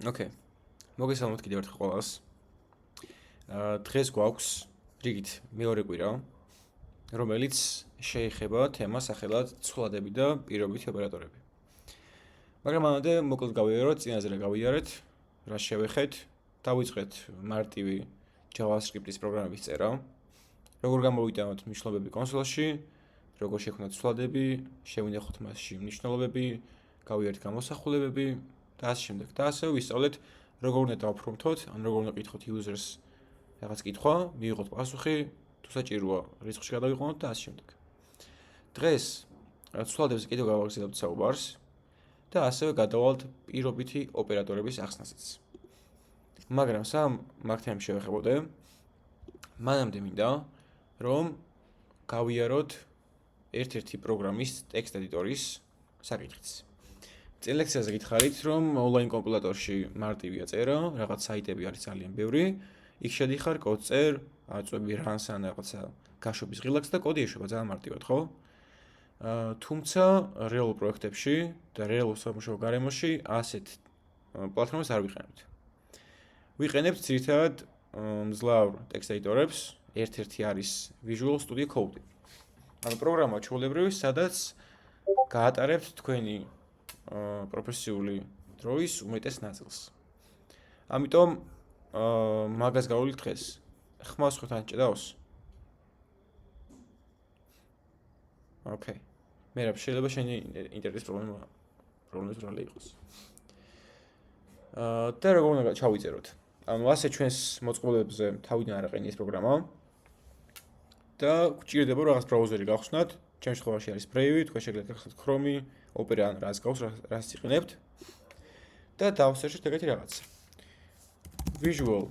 Okay. მოგესალმებით კიდევ ერთხელ ყველას. დღეს გვაქვს რიგით მეორე კვირა, რომელიც შეეხება თემას სახელად ცვლადები და პირობითი ოპერატორები. მაგრამ მანამდე მოკლედ გავიაროთ, წინაზე რა გავიარეთ, რა შევეხეთ, დავიწყეთ მარტივი JavaScript-ის პროგრამების წერა, როგორ გამოვიტანოთ მნიშვნელობები კონსოლში, როგორ შექმნათ ცვლადები, შევინახოთ მასში მნიშვნელობები, გავიარეთ გამოსახულებები და ასე შემდეგ. და ასევე ვისწავლეთ როგორ უნდა დავფრომთოთ, ან როგორ უნდა კითხოთ users რაღაც კითხვა, მივიღოთ პასუხი, თუ საჭიროა რიცხვში გადავიყვანოთ და ასე შემდეგ. დღეს ცვლადებზე კიდევ გავაგრძელებთ საუბარს და ასევე გადავალთ პირობითი ოპერატორების ახსნასაც. მაგრამ სამ მაგ-თემებს შევეხებოდე, მანამდე მინდა რომ გავიაროთ ერთ-ერთი პროგრამის ტექსტ ედიტორის საკითხიც. წინ ლექციაზე გითხარით, რომ ონლაინ კომპილატორში მარტივია წერა, რაღაც საიტები არის ძალიან ბევრი, იქ შედიხარ, კოდს წერ, აწვევი runs ან რაღაცა გაშვების ღილაკს და კოდი ეშვება ძალიან მარტივად, ხო? თუმცა რეალურ პროექტებში და რეალურ სამუშაო გარემოში ასეთ პლატფორმას არ ვიყენებთ. ვიყენებთ ძირითადად მძლავრ ტექსტ ედიტორებს, ერთ-ერთი არის Visual Studio Code. ანუ პროგრამა ჩვეულებრივი, სადაც გაატარებთ თქვენი პროფესიული დროის უმეტეს ნაწილს. ამიტომ მაგას გავulit დღეს. ხმას ხვდათ ჭედავს? Okay. მე რა შეიძლება შენი ინტერნეტის პრობლემის რალი იყოს. და როგორ უნდა ჩავიწეროთ? ანუ ასე ჩვენს მოწყობილებზე თავიდან არ აყენია ეს პროგრამა. და გვჭირდება რაღაც ბრაუზერი გავხსნათ. ჩემ შემთხვევაში არის Brave, თქვენ შეგიძლიათ გახსნათ Chrome, Opera ან რაც გავს, რაც იყენებთ. და დავსერჩოთ ეგეთი რაღაც. Visual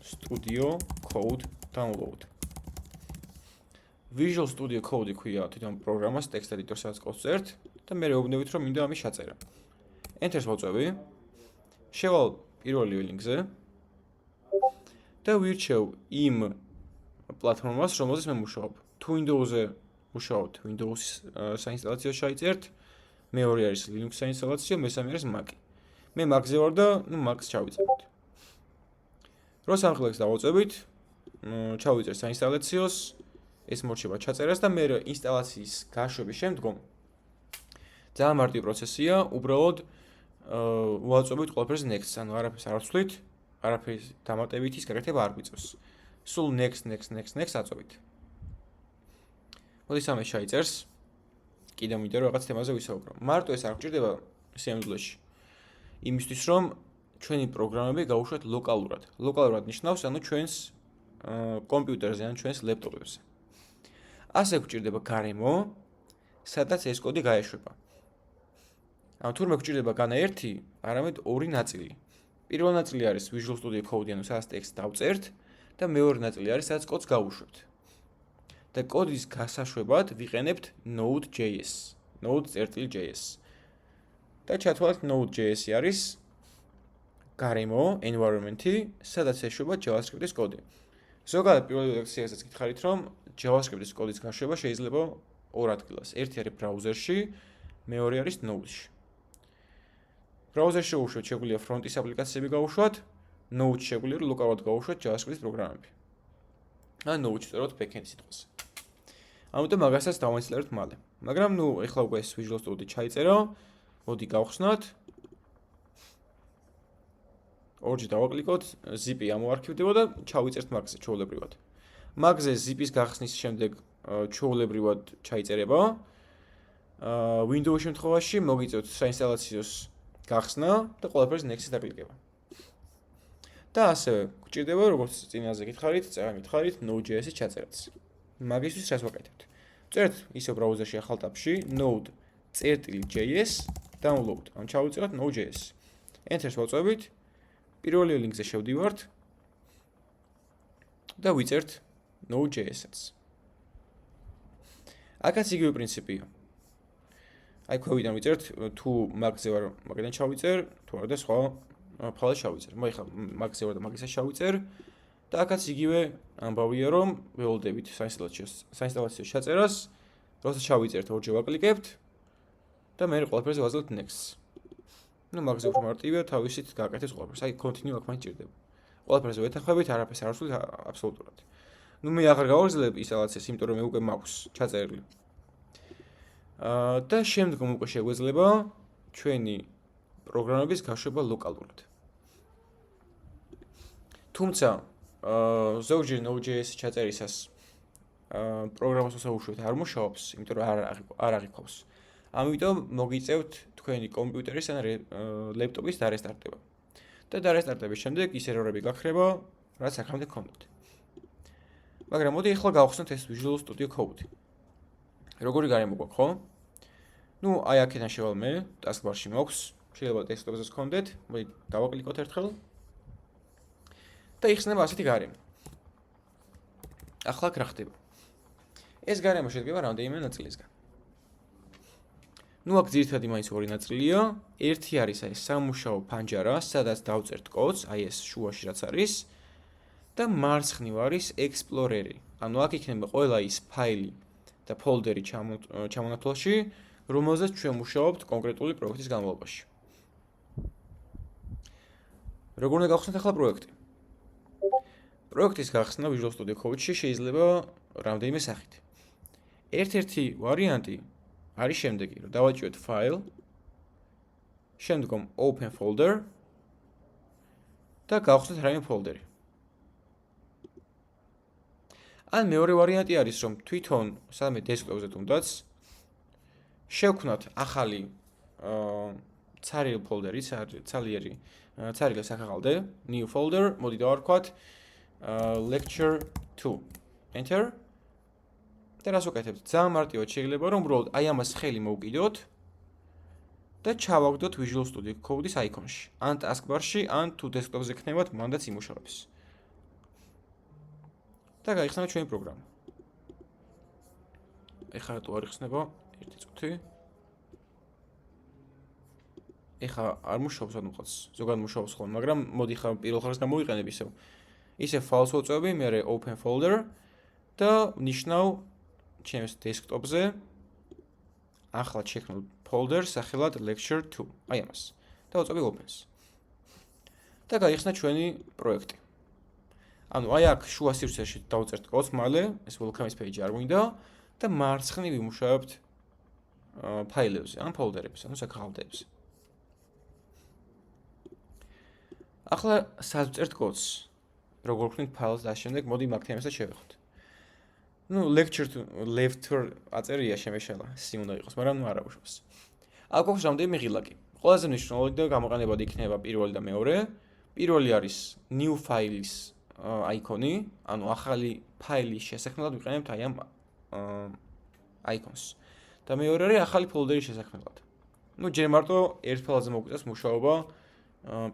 Studio Code download. Visual Studio Code ქვია თვითონ პროგრამას ტექსტ ედიტორს სადაც კოდს წერთ და მე ვეუბნებით რომ მინდა ამის ჩაწერა. Enter-ს ვაწვევი. შევალ პირველი ლინკზე და ვირჩევ იმ პლატფორმას, რომელზეც მე მუშაობ. თუ Windows-ზე მუშაობთ, Windows-ის საინსტალაციო ჩაიწერთ, მეორე არის Linux საინსტალაციო, მესამე არის Mac. მე Mac-ზე ვარ და Mac-ს ჩავიწერთ. რო სამხილაკს დავაწვევით, ჩავიწერთ საინსტალაციოს, ეს მორჩება ჩაწერას და მე ინსტალაციის გაშვების შემდგომ ძალიან მარტივი პროცესია, უბრალოდ ვაწვევით ყველაფერს next, ანუ არაფერს არ ვცვლით, არაფერს დამატებით ის გაკეთება არ გვიწევს. სულ next აწვევით. მოდი სამეს ჩაიწერს. კიდევ მინდა რომ რაღაც თემაზე ვისაუბრო. მარტო ეს არ გვჭირდება სიამოვნებაში. იმისთვის რომ ჩვენი პროგრამები გავუშვათ ლოკალურად. ლოკალურად ნიშნავს, ანუ ჩვენს კომპიუტერზე, ან ჩვენს ლეპტოპებზე. ასე გვჭირდება გარემო, სადაც ეს კოდი გაეშვება. ანუ თურმე გვჭირდება განა ერთი, არამედ ორი ნაწილი. პირველი ნაწილი არის Visual Studio Code, ანუ სადაც ტექსტს დავწერთ და მეორე ნაწილი არის სადაც კოდს გავუშვებთ. და კოდის გასაშვებად ვიყენებთ Node.js. Node.js. და ჩათვალეთ Node.js არის გარემო, environment-ი, სადაც ეშვება JavaScript-ის კოდი. ზოგადად პირველ ლექციაზეც გითხარით, რომ JavaScript-ის კოდის გაშვება შეიძლება ორ ადგილას. ერთი არის ბრაუზერში, მეორე არის Node-ში. ბრაუზერში უშვათ შეგვიძლია ფრონტის აპლიკაციები გავუშვათ, Node-ში შეგვიძლია ლოკალურად გავუშვათ JavaScript-ის პროგრამები. ან Node-ში წეროთ backend სიტყვას. ამიტომ მაგასაც დავინსტალებთ მალე. მაგრამ ეხლა უკვე ეს Visual Studio ჩაიწერა, მოდი გავხსნათ. ორჯერ დავაკლიკოთ, zip-ი ამოარქივდება და ჩავიწერთ Mac-ზე ჩვეულებრივად. Mac-ზე zip-ის გახსნის შემდეგ ჩვეულებრივად ჩაიწერება. Windows-ის შემთხვევაში მოგიწევთ საინსტალაციოს გახსნა და ყველაფერს next-ზე დაკლიკება. და ასევე გვჭირდება, როგორც წინაზე გითხარით, წეგამითხარით Node.js-ის ჩაწერაც. მაგისთვის რაც ვაკეთებთ? წერთ ისევ ბრაუზერში ახალ ტაბში Node.js download. ან ჩავიწეროთ Node.js. Enter-ს ვაწვევით. პირველი ლინკზე შევდივართ და ვიწერთ Node.js-ს. აქაც იგივე პრინციპია. აი ქვევიდან ვიწერთ, თუ Mac-ზე ვარ, მაგიდან ჩავიწერ, თუ არა და სხვა ფაილს ჩავიწერ. მოიხლა Mac-ზე ვარ და Mac-ზე ჩავიწერ და აქაც იგივე ამბავია, რომ ველოდებით საინსტალაციოს ჩაწერას, როცა ჩავიწერთ, ორჯერ ვაკლიკებთ და მე ყველაფერზე ვაძლევთ next. ნუ მაგაზე უფრო მარტივია, თავისით გააკეთებს ყველაფერს. აი continue აქ მაინც ჭირდება. ყველაფერზე ვეთანხმებით, არაფერს არ ვსვით აბსოლუტურად. ნუ მე აღარ გავაგრძელებ ინსტალაციას, იმიტომ რომ მე უკვე მაქვს ჩაწერილი. და შემდგომ უკვე შეგვეძლება ჩვენი პროგრამების გაშვება ლოკალურად. თუმცა ზოგჯერ Node.js ჩაწერისას პროგრამას უსაუბროდ არ მუშაობს, იმიტომ რომ არ აღიქვავს. ამიტომ მოგიწევთ თქვენი კომპიუტერის ან ლეპტოპის დარესტარტება. და დარესტარტების შემდეგ ის ერორები გაქრება, რაც აქამდე გქონდათ. მაგრამ მოდი ახლა გავხსნათ ეს Visual Studio Code. როგორი გარემო გვაქვს, ხო? ნუ აი აქედან შევალ მე, taskbar-ში მაქვს, შეიძლება დესკტოპზე გქონდეთ, მოდი დავაკლიკოთ ერთხელ. და იხსნება ასეთი გარემო. ახლა რა ხდება? ეს გარემო შედგება რამდენიმე ნაწილისგან. ნუ აქ ძირითადი მაინც ორი ნაწილია. ერთი არის აი სამუშაო ფანჯარა, სადაც დავწერთ კოდს, აი ეს შუაში რაც არის და მარცხნივ არის Explorer-ი. ანუ აქ იქნება ყველა ის ფაილი და ფოლდერი ჩამონათვალში, რომელზეც ჩვენ მუშაობთ კონკრეტული პროექტის განმავლობაში. როგორ უნდა გავხსნათ ახლა პროექტი? პროექტის გახსნა Visual Studio Code-ში შეიძლება რამდენიმე სახით. ერთ-ერთი ვარიანტი არის შემდეგი, რომ დავაჭიროთ file, შემდგომ open folder და გავხსნათ რაიმე ფოლდერი. ან მეორე ვარიანტი არის, რომ თვითონ სადამე დესკტოპზე თუნდაც შევქმნათ ახალი ცარიელ ფოლდერი, ცარიელ სახალხალდე, new folder, მოდი დავარქვათ lecture 2. Enter. და რას ვუკეთებთ? ძალიან მარტივად შეიძლება რომ უბრალოდ აი ამას ხელი მოვკიდოთ და ჩავაგდოთ Visual Studio Code-ის აიკონში. ან taskbar-ში, ან თუ დესკტოპზე ქნებათ, მანდაც იმუშავებს. და გაიხსნა ჩვენი პროგრამა. ეხლა რატო არ იხსნება? ერთი წუთი. ეხლა არ მუშაობს რადგანაც ზოგადად მუშაობს ხოლმე, მაგრამ მოდი ხა პირველ ხარს გამოვიყენებ ისევ. ისე files ვაწვევი, მე open folder და ნიშნავ ჩემს დესკტოპზე ახლა შექმნილ ფოლდერს სახელად lecture 2. აი ამას. და ვაწვევი opens. და გაიხსნა ჩვენი პროექტი. ანუ აი აქ შუა სივრცეში დავწერთ კოდს მალე, ეს welcome-ის page არ მინდა და მარცხნივ ვიმუშავებთ ფაილებზე, ან ფოლდერებზე, ანუ სახალხალდეებზე. ახლა სად ვწერთ კოდს? როგორ ვქნით ფაილს და შემდეგ მოდი მაგ თემასაც შევეხოთ. ნუ lecture left-or აწერია შემეშალა, C უნდა იყოს, მაგრამ ნუ არა უშავს. აქ გვაქვს რამდენიმე ღილაკი. ყველაზე მნიშვნელოვანი და გამოყენებადი იქნება პირველი და მეორე. პირველი არის new file-ის აიკონი, ანუ ახალი ფაილის შესაქმნელად ვიყენებთ აი ამ აიკონს. და მეორე არის ახალი ფოლდერის შესაქმნელად. ნუ ჯერ მარტო ერთ ფაილზე მოგვიწევს მუშაობა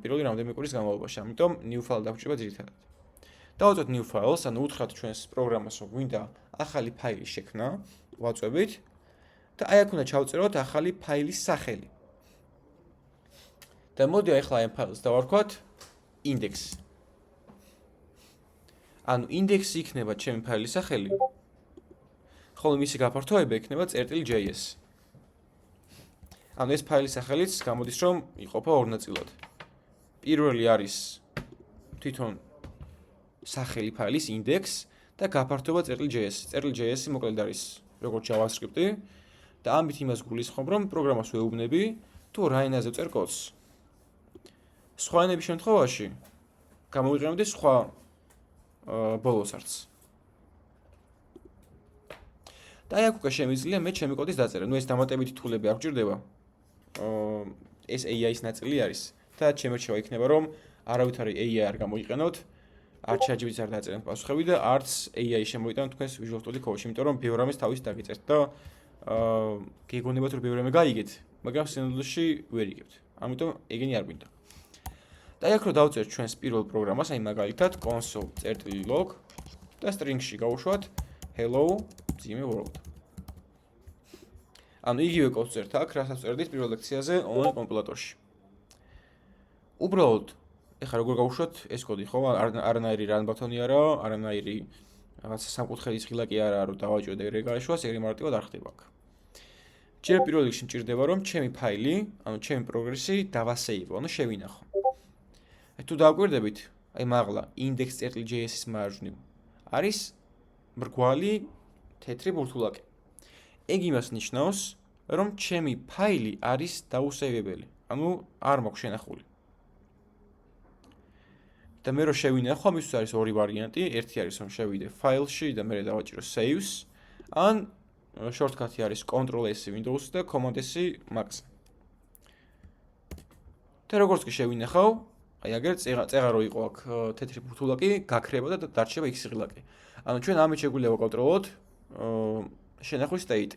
პირველი რამდენიმე კვირის განმავლობაში, ამიტომ new file დაგვჭირდება ძირითადად. დავუწევთ new files, ანუ უთხრათ ჩვენს პროგრამას, რომ გვინდა ახალი ფაილის შექმნა, ვაწვევით და აი აქ უნდა ჩავწეროთ ახალი ფაილის სახელი. და მოდი ახლა ამ ფაილს დავარქვათ index. ანუ index-ი იქნება ჩემი ფაილის სახელი. ხოლო მისი გაფართოება იქნება წერტილი.js. ანუ ეს ფაილის სახელიც გამოდის, რომ იყოფა ორ ნაწილად. პირველი არის თვითონ სახელი ფაილის index და გაფართოება წერტილი.js. წერტილი.js-ი მოკლედ არის როგორც JavaScript-ი და ამით იმას გულისხმობ, რომ პროგრამას ვეუბნები თუ რა ენაზე ვწერ კოდს. სხვა ენების შემთხვევაში გამოვიყენებდი სხვა ბოლოს არც. და აი აქ უკვე შემიძლია მე ჩემი კოდის დაწერა. ნუ ეს დამატებითი თულები არ გვჭირდება. ეს AI-ის ნაწილი არის და ჩემი რჩევა იქნება, რომ არავითარი AI არ გამოიყენოთ, არც ChatGPT-ს არ დაწერეთ პასუხები და არც AI შემოიტანოთ თქვენს Visual Studio Code-ში, იმიტომ რომ ბევრ რამეს თავის დაგიწერთ და გეგონებათ რომ ბევრ რამე გაიგეთ, მაგრამ სინამდვილეში ვერ იგებთ. ამიტომ ეგენი არ გვინდა. და აი აქ რო დავწერთ ჩვენს პირველ პროგრამას, აი მაგალითად console.log და string-ში გავუშვათ hello ძიმე world. ანუ იგივე კოდს წერთ აქ, რასაც წერდით პირველ ლექციაზე online კომპილატორში. უბრალოდ ეხლა როგორ გავუშვათ ეს კოდი, ხო? არანაირი run ბატონი არა, არანაირი რაღაცა სამკუთხედის ღილაკი არა, რომ დავაჭიროთ ეგრე გაეშვას, ეგრე მარტივად არ ხდება აქ. ჯერ პირველ რიგში მჭირდება რომ ჩემი ფაილი, ანუ ჩემი პროგრესი დავასეივო, ანუ შევინახო. თუ დავკვირდებით, აი მაღლა index.js-ის მარჯვნივ არის მრგვალი თეთრი ბურთულაკი. ეგ იმას ნიშნავს, რომ ჩემი ფაილი არის დაუსეივებელი, ანუ არ მაქვს შენახული. და მე რო შევინახო, ამისთვის არის ორი ვარიანტი, ერთი არის რომ შევიდე ფაილში და მე დავაჭირო saves, ან shortcut-ი არის Ctrl+S Windows და Command+S Mac-ზე. და როგორც კი შევინახავ, აი აგერ წეღა რო იყო აქ თეთრი ბურთულაკი, გაქრება და დარჩება X ღილაკი. ანუ ჩვენ ამით შეგვიძლია ვაკონტროლოთ შენახვის state.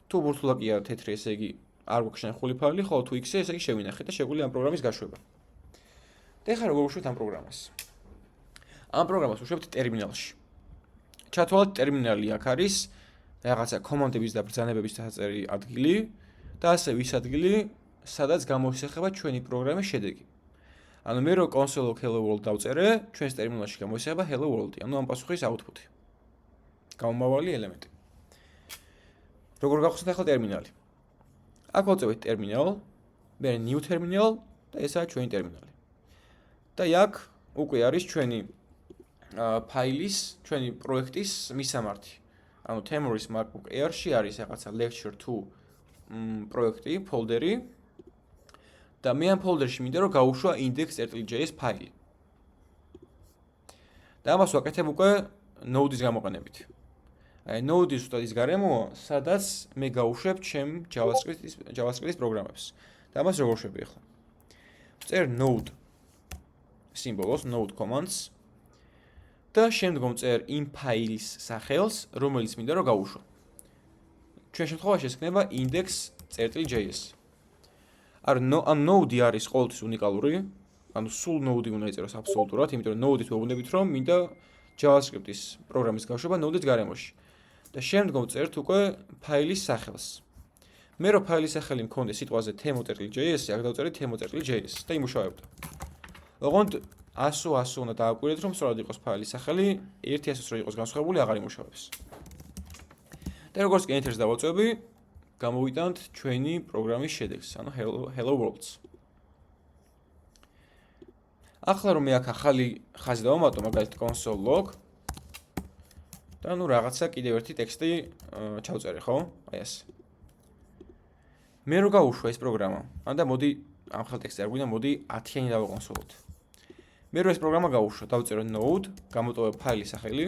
თუ ბურთულაკია თეთრი, ესე იგი არ გვაქვს შენახული ფაილი, ხოლო თუ X-ი, ესე იგი შევინახეთ და შეგვიძლია ამ პროგრამის გაშვება. და ეხლა როგორ ვუშვებთ ამ პროგრამას? ამ პროგრამას ვუშვებთ ტერმინალში. ჩათვალეთ ტერმინალი აქ არის რაღაცა კომანდების და ბრძანებების დასაწერი ადგილი და ასევე ის ადგილი, სადაც გამოისახება ჩვენი პროგრამის შედეგი. ანუ მე რო console hello world დავწერე, ჩვენს ტერმინალში გამოისახება hello world-ი, ანუ ამ პასუხის output-ი. გამომავალი ელემენტი. როგორ გავხსნათ ახლა ტერმინალი? აქ ვაწევთ ტერმინალ, მე new terminal და ესაა ჩვენი ტერმინალი. და აქ უკვე არის ჩვენი ფაილის, ჩვენი პროექტის მისამართი. ანუ Temuris MacBook Air-ში არის რაღაცა lecture 2 პროექტი, ფოლდერი. და მე ამ ფოლდერში მინდა რომ გავუშვა index.js ფაილი. და ამას ვაკეთებ უკვე Node-ის გამოყენებით. აი Node-ი ზუსტად ის გარემოა, სადაც მე გავუშვებ ჩემ JavaScript-ის პროგრამებს. და ამას როგორ ვშვები ახლა? ვწერ Node სიმბოლოს, Node commands და შემდგომ წერ იმ ფაილის სახელს, რომელიც მინდა რომ გავუშვა. ჩვენ შემთხვევაში ეს იქნება index.js. ან Node არის ყოველთვის უნიკალური, ანუ სულ Node უნდა იწეროს აბსოლუტურად, იმიტომ რომ Node-ით ვეუბნებით რომ მინდა JavaScript-ის პროგრამის გაშვება Node-ის გარემოში. და შემდგომ წერთ უკვე ფაილის სახელს. მე რო ფაილის სახელი მქონდეს სიტყვაზე themo.js, აქ დავწერე themo.js და იმუშავებდა. ოღონდ 100 უნდა დააკვირდეთ რომ სწორად იყოს ფაილის სახელი, 100 რო იყოს განსხვავებული აღარ იმუშავებს. და როგორც კი enter-ს დავაწვევი, გამოვიტანთ ჩვენი პროგრამის შედეგს, ანუ hello world-ს. ახლა რომ მე აქ ახალი ხაზი დავამატო, მაგალითად console log და ნუ რაღაცა კიდევ ერთი ტექსტი ჩავწერე, ხო? აი ასე. მე რო გავუშვა ეს პროგრამა, ანდა მოდი ამ ხელ ტექსტი არ გვინდა, მოდი 10-იანი დავაკონსოლოთ. მე რო ეს პროგრამა გავუშვა, დავწერო node, გამოტოვებ ფაილის სახელი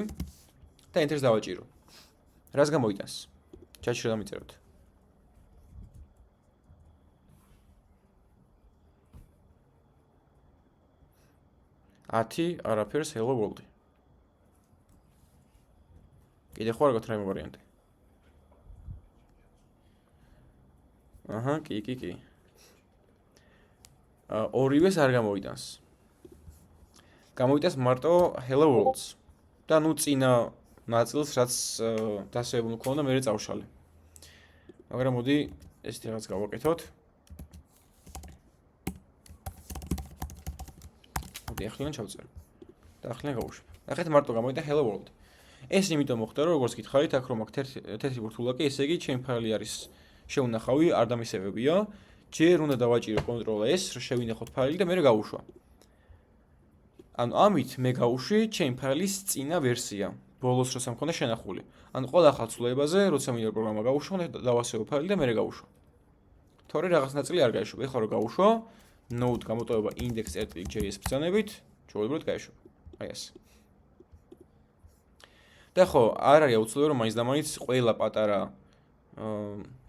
და enter-ს დავაჭირო. რას გამოიტანს? ჩატში რა დამიწეროთ? ათი არაფერს hello world-ი. კიდე ხო არ გაქვს რაიმე ვარიანტი? აჰა, კი. ორივეს არ გამოიტანს. გამოიტანს მარტო hello world-ს. და ნუ წინა ნაწილს, რაც დასავებული მქონდა, მე წავშალე. მაგრამ მოდი ესეთი რაღაც გავაკეთოთ. მოდი ახლა ჩავწერე. და ახლა გავუშვებ. ახეთ მარტო გამოიტანა hello world. ეს იმიტომ მოხდა, რომ როგორც გითხარით, აქ რომ აქ თეთრი ბურთულაკი, ესე იგი ჩემი ფაილი არის შეუნახავი, არ დამისევებია. ჯერ უნდა დავაჭირო Ctrl+S, რომ შევინახოთ ფაილი და მე გავუშვა. ანუ ამით მე გავუშვი ჩემი ფაილის წინა ვერსია, ბოლოს როცა მქონდა შენახული. ანუ ყველა ახალ ცვლილებაზე, როცა მინდა პროგრამა გავუშვა, დავასევო ფაილი და მე გავუშვა. თორე რაღაც ნაწილი არ გაიშვება. ეხლა რომ გავუშვა, node გამოტოვება index.js ბრძანებით, ჩვეულებრივად გაიშვება. აი ასე. და ხო, არ არის აუცილებელი რომ მაინც და მაინც ყველა პატარა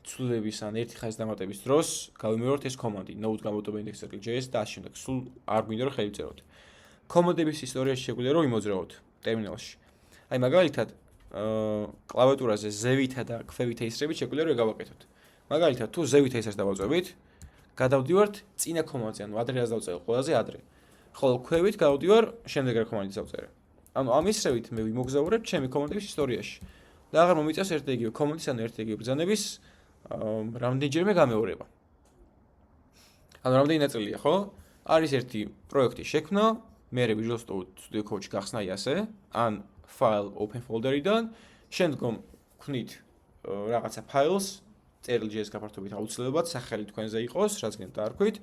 ცვლილების ან ერთი ხაზის დამატების დროს გავიმეორებთ ეს კომანდი node გამოტოვება index.js და ასე შემდეგ. სულ არ გვინდა რომ ხელი ვწეროთ. კომანდების ისტორიაში შეგვიძლია რომ იმოძრავოთ ტერმინალში. აი მაგალითად, კლავიატურაზე ზევითა და ქვევითა ისრებით შეგვიძლია რომ გავაკეთოთ. მაგალითად, თუ ზევითა ისრებს დავაწვევით, გადავდივართ წინა კომანდზე, ანუ ადრე რას დავწერე, ყველაზე ადრე. ხოლო ქვევით გავდივარ შემდეგ რა კომანდის დავწერე. ანუ ამ ისრებით მე ვიმოგზაურებ ჩემი კომანდების ისტორიაში. და აღარ მომიწევს ერთ და იგივე კომანდის ან ერთ და იგივე ბრძანების რამდენჯერმე გამეორება. ანუ რამდენი ნაწილია, ხო? არის ერთი პროექტის შექმნა, მერე Visual Studio Code-ში გახსნა ასე, ან file open folder-იდან, შემდგომ ვქნით რაღაცა files წერილ JS გაფართოებით აუცილებლად სახელი თქვენზე იყოს, რაც გინდა დაარქვით.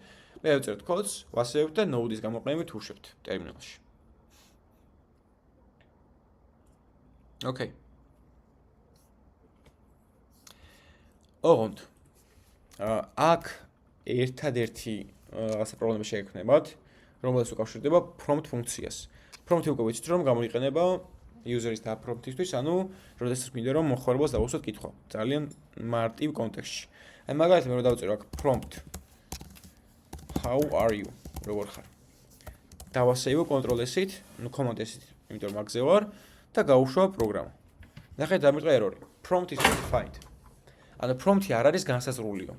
მე ვწერთ კოდს, ვასწრებთ და Node-ის გამოყენებით უშვებთ ტერმინალში. Okay. ოღონდ აქ ერთადერთი რაღაცა პრობლემა შეექმნებათ, რომელიც უკავშირდება prompt ფუნქციას. Prompt-ი უკვე ვიცით, რომ გამოიყენება user-ის და prompt-ისთვის, ანუ როდესაც მინდა რომ მომხმარებელს დავუსვათ კითხვა, ძალიან მარტივ კონტექსტში. აი მაგალითად მე რომ დავწერო აქ prompt how are you, როგორ ხარ? დავასეივო control S-ით, ну command S-ით, იმიტომ რომ მაგზე ვარ და გავუშვა პროგრამა. ნახეთ დამიწყა error. Prompt is not defined. ანუ prompt-ი არ არის განსაზღვრულიო.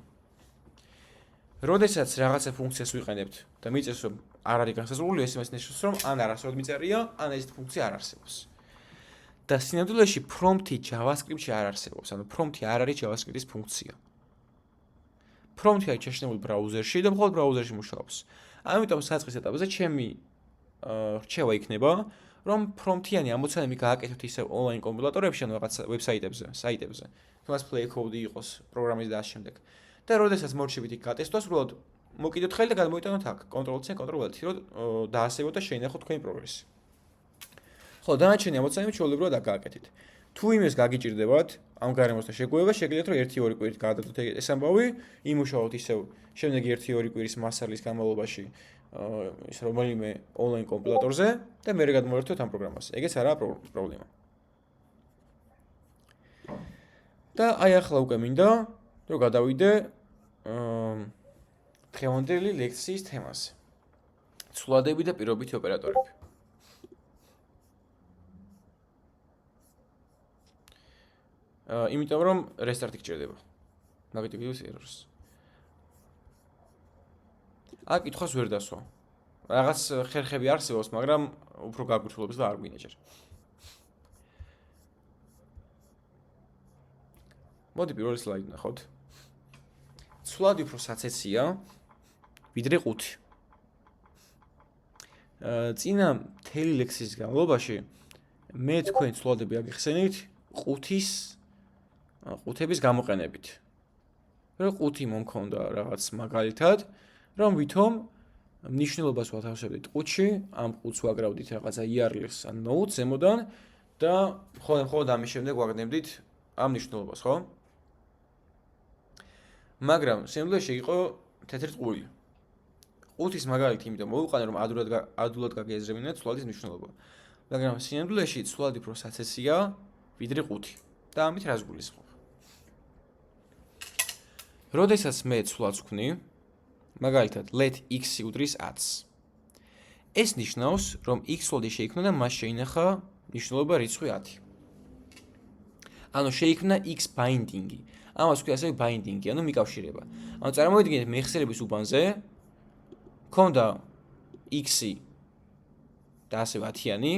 როდესაც რაღაცა ფუნქციას ვიყენებთ და მიწევს რომ არ არის განსაზღვრული, ეს იმას ნიშნავს რომ ან არასდროს მიწერია, ან ეს ფუნქცია არ არსებობს. და სინამდვილეში prompt-ი JavaScript-ში არ არსებობს, ანუ prompt-ი არ არის JavaScript-ის ფუნქცია. Prompt-ი არის ჩაშენებული ბრაუზერში და მხოლოდ ბრაუზერში მუშაობს. ამიტომ საწყის ეტაპზე ჩემი რჩევა იქნება, რომ prompt-იანი ამოცანები გააკეთოთ ისევ ონლაინ კომპილატორებში, ანუ რაღაც ვებსაიტებზე, საიტებზე. თუმცა play code იყოს პროგრამის და ამ შემდეგ. და როდესაც მორჩებით იქ გატესტოს, უბრალოდ მოკიდოთ ხელი და გადმოიტანოთ აქ Ctrl+C, Ctrl+V, რომ დაასევოთ და შეინახოთ თქვენი პროგრესი. ხო, დანარჩენი ამოცანები ჩვეულებრივად აქ გააკეთეთ. თუ იმეს გაგიჭირდებათ, ამ გარემოსთან შეგუება, შეგიძლიათ რომ 1-2 კვირით გადადოთ ეს ამბავი, იმუშაოთ ისევ შემდეგი 1-2 კვირის მასალის განმავლობაში ის რომელიმე ონლაინ კომპილატორზე და მერე გადმოერთოთ ამ პროგრამას. ეგეც არაა პრობლემა. და აი ახლა უკვე მინდა რომ გადავიდე დღევანდელი ლექციის თემაზე. ცვლადები და პირობითი ოპერატორები. იმიტომ რომ restart-ი გჭირდება. მაგით ვიდეოს errors. აქ კითხვას ვერ დასვა. რაღაც ხერხები არსებობს, მაგრამ უფრო გაგვრცელებს და არ გვინდა ჯერ. მოდი პირველი სლაიდი ნახოთ. ცვლადი უფრო საცეცია, ვიდრე 5. წინა მთელი ლექსის განმავლობაში მე თქვენ ცვლადები აგიხსენით 5-ების გამოყენებით. რომ 5 მომქონდა რაღაც მაგალითად, რომ ვითომ მნიშვნელობას ვათავსებდით 5-ში, ამ 5-ს ვაგრავდით რაღაცა IRL-ს ან nodes ზემოდან და მხოლოდ ამის შემდეგ ვაგნებდით ამ მნიშვნელობას, ხო? მაგრამ სინამდვილეში იყო თეთრი წყვილი. 5-ის მაგალითი იმიტომ მოვიყვანე, რომ ადულად გაგეაზრებინოთ ცვლადის მნიშვნელობა. მაგრამ სინამდვილეში ცვლადი უფრო საცეცია, ვიდრე 5. და ამით რას გულისხმობ? როდესაც მე ცვლადს ვქნი, მაგალითად let x უდრის 10-ს. ეს ნიშნავს, რომ x ცვლადი შეიქმნა და მას შეინახა მნიშვნელობა რიცხვი 10. ანუ შეიქმნა x binding-ი. ამას ვქვი ასევე binding-ი, ანუ მიკავშირება. ანუ წარმოვიდგინეთ მეხსიერების უბანზე ქონდა x-ი და ასევე 10-იანი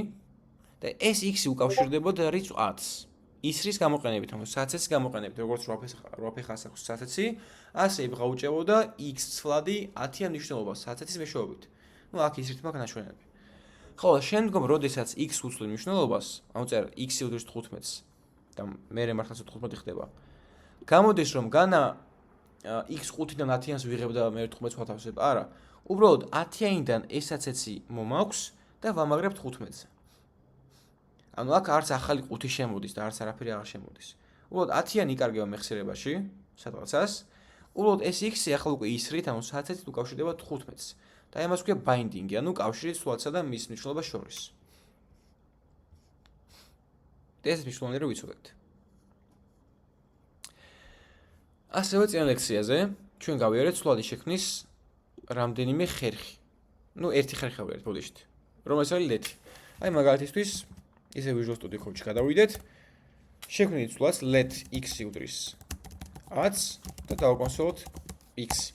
და ეს x-ი უკავშირდებოდა რიცხვ 10-ს. ისრის გამოყენებით, ანუ საცეცის გამოყენებით, როგორც 8 ფეხას აქვს საცეცი, ასე ვღაუჭებოდა x ცვლადი 10-იან მნიშვნელობას საცეცის მეშვეობით. ნუ აქ ისრით მაქვს ნაჩვენები. ხოლო შემდგომ, როდესაც x უცვლი მნიშვნელობას, ანუ წერ x უდრის 15-ს და მერე მართლაც 15 ხდება. გამოდის რომ განა x 5-დან 10-იანს ვიღებ და მე 15-ს ვათავსებ, არა. უბრალოდ 10-იანიდან ეს საცეცი მომაქვს და ვამაგრებ 15-ზე. ანუ აქ არც ახალი 5 შემოდის და არც არაფერი აღარ შემოდის. უბრალოდ 10-იანი იკარგება მეხსიერებაში, სადღაცას. უბრალოდ ეს x-ი ახლა უკვე ისრით, ანუ საცეცით უკავშირდება 15-ს. და ამას ვქვია binding-ი, ანუ კავშირი ცვლადსა და მის მნიშვნელობას შორის. ეს მნიშვნელოვანი რომ ვიცოდეთ. ასევე წინა ლექციაზე ჩვენ გავიარეთ ცვლადის შექმნის რამდენიმე ხერხი. ნუ ერთი ხერხი გავიარეთ ბოდიშით, რომელიც არის let. აი მაგალითისთვის ისე Visual Studio Code-ში გადავიდეთ. შექმნით ცვლადს let x უდრის 10 და დავაკონსოლოთ x.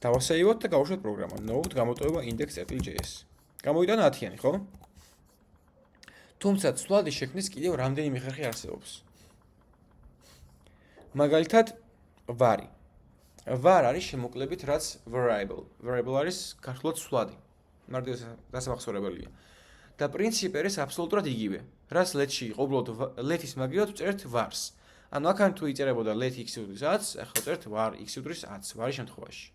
დავასეივოთ და გავუშვათ პროგრამა node გამოტოვება index.js. გამოვიტანა 10-იანი, ხო? თუმცა ცვლადის შექმნის კიდევ რამდენიმე ხერხი არსებობს. მაგალითად var. var არის შემოკლებით რაც variable. variable არის ქართულად ცვლადი. მარტივად დასამახსოვრებელია. და პრინციპი არის აბსოლუტურად იგივე. რაც let-ში იყო, უბრალოდ let-ის მაგივრად ვწერთ var-ს. ანუ აქან თუ იწერებოდა let x უდრის 10, ახლა წერთ var x უდრის 10, varis შემთხვევაში.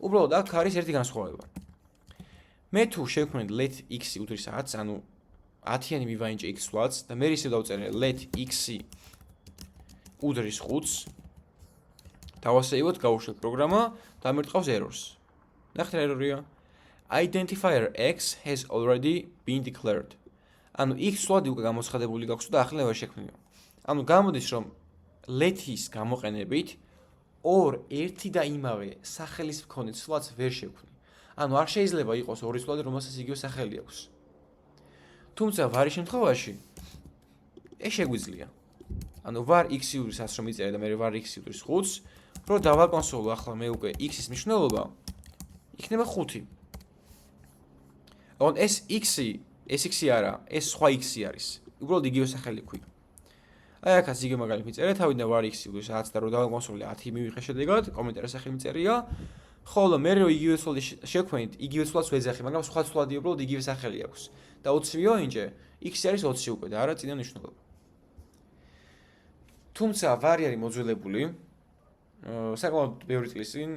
უბრალოდ აქ არის ერთი განსხვავება. მე თუ შევქმნით let x უდრის 10, ანუ 10-იანი მივაინჭე x სვლაც და მე ისე დავწერე let x უდრის 5-ს. დავასეივოთ, გავუშვათ პროგრამა და მირტყავს errors. ნახეთ რა ერორია. Identifier x has already been declared. ანუ x სვლადი უკვე გამოცხადებული გაქვს და ახლა ვერ შექმნიო. ანუ გამოდის რომ let-ის გამოყენებით ერთი და იმავე სახელის მქონე სვლადს ვერ შევქმნი. ანუ არ შეიძლება იყოს ორი სვლადი, რომელსაც იგივე სახელი აქვს. თუმცა varis შემთხვევაში ეს შეგვიძლია. ანუ var x უდრის 10 რომ იწერე და მე var x უდრის 5-ს, რო დავაკონსოლო ახლა მე უკვე x-ის მნიშვნელობა იქნება 5. ანუ ეს x-ი არა, ეს სხვა x-ი არის. უბრალოდ იგივე სახელი ქვია. აი აქაც იგივე მაგალითი მიწერე, თავიდან var x უდრის 10 და რო დავაკონსოლე 10 მივიღე შედეგად, კომენტარზე სახელი მიწერია. ხოლო მე რო იგივე სვლადი შევქმნით, იგივე სვლადს ვეძახი, მაგრამ სხვა სვლადი უბრალოდ იგივე სახელი აქვს. და 20 მივაინჭე, x არის 20 უკვე და არა წინა მნიშვნელობა. თუმცა var არის მოძველებული. საკმაოდ ბევრი წლის წინ,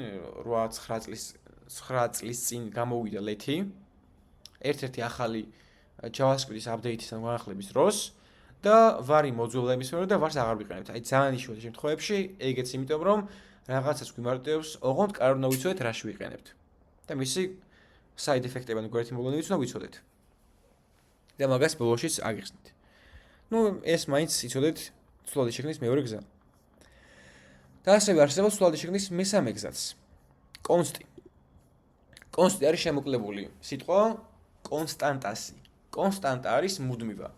8-9 წლის წინ გამოვიდა let-ი. ერთ-ერთი ახალი JavaScript-ის update-ისგან განახლების დროს და var-ი მოძველების მერე და var-ს აღარ ვიყენებთ. აი ძალიან იშვიათი შემთხვევებში, ეგეც იმიტომ რომ რაღაცას გვიმარტივებს, ოღონდ კარგ უნდა ვიცოდეთ რაში ვიყენებთ. და მისი side effect-ები, ანუ გვერდითი მოვლენებიც უნდა ვიცოდეთ. და მაგას ბოლოშიც აგიხსნით. ეს მაინც იცოდეთ სვლადის შექმნის მეორე გზა. და ასევე არსებობს სვლადის შექმნის მესამე გზაც. კონსტი. კონსტი არის შემოკლებული სიტყვა კონსტანტასი. კონსტანტა არის მუდმივა.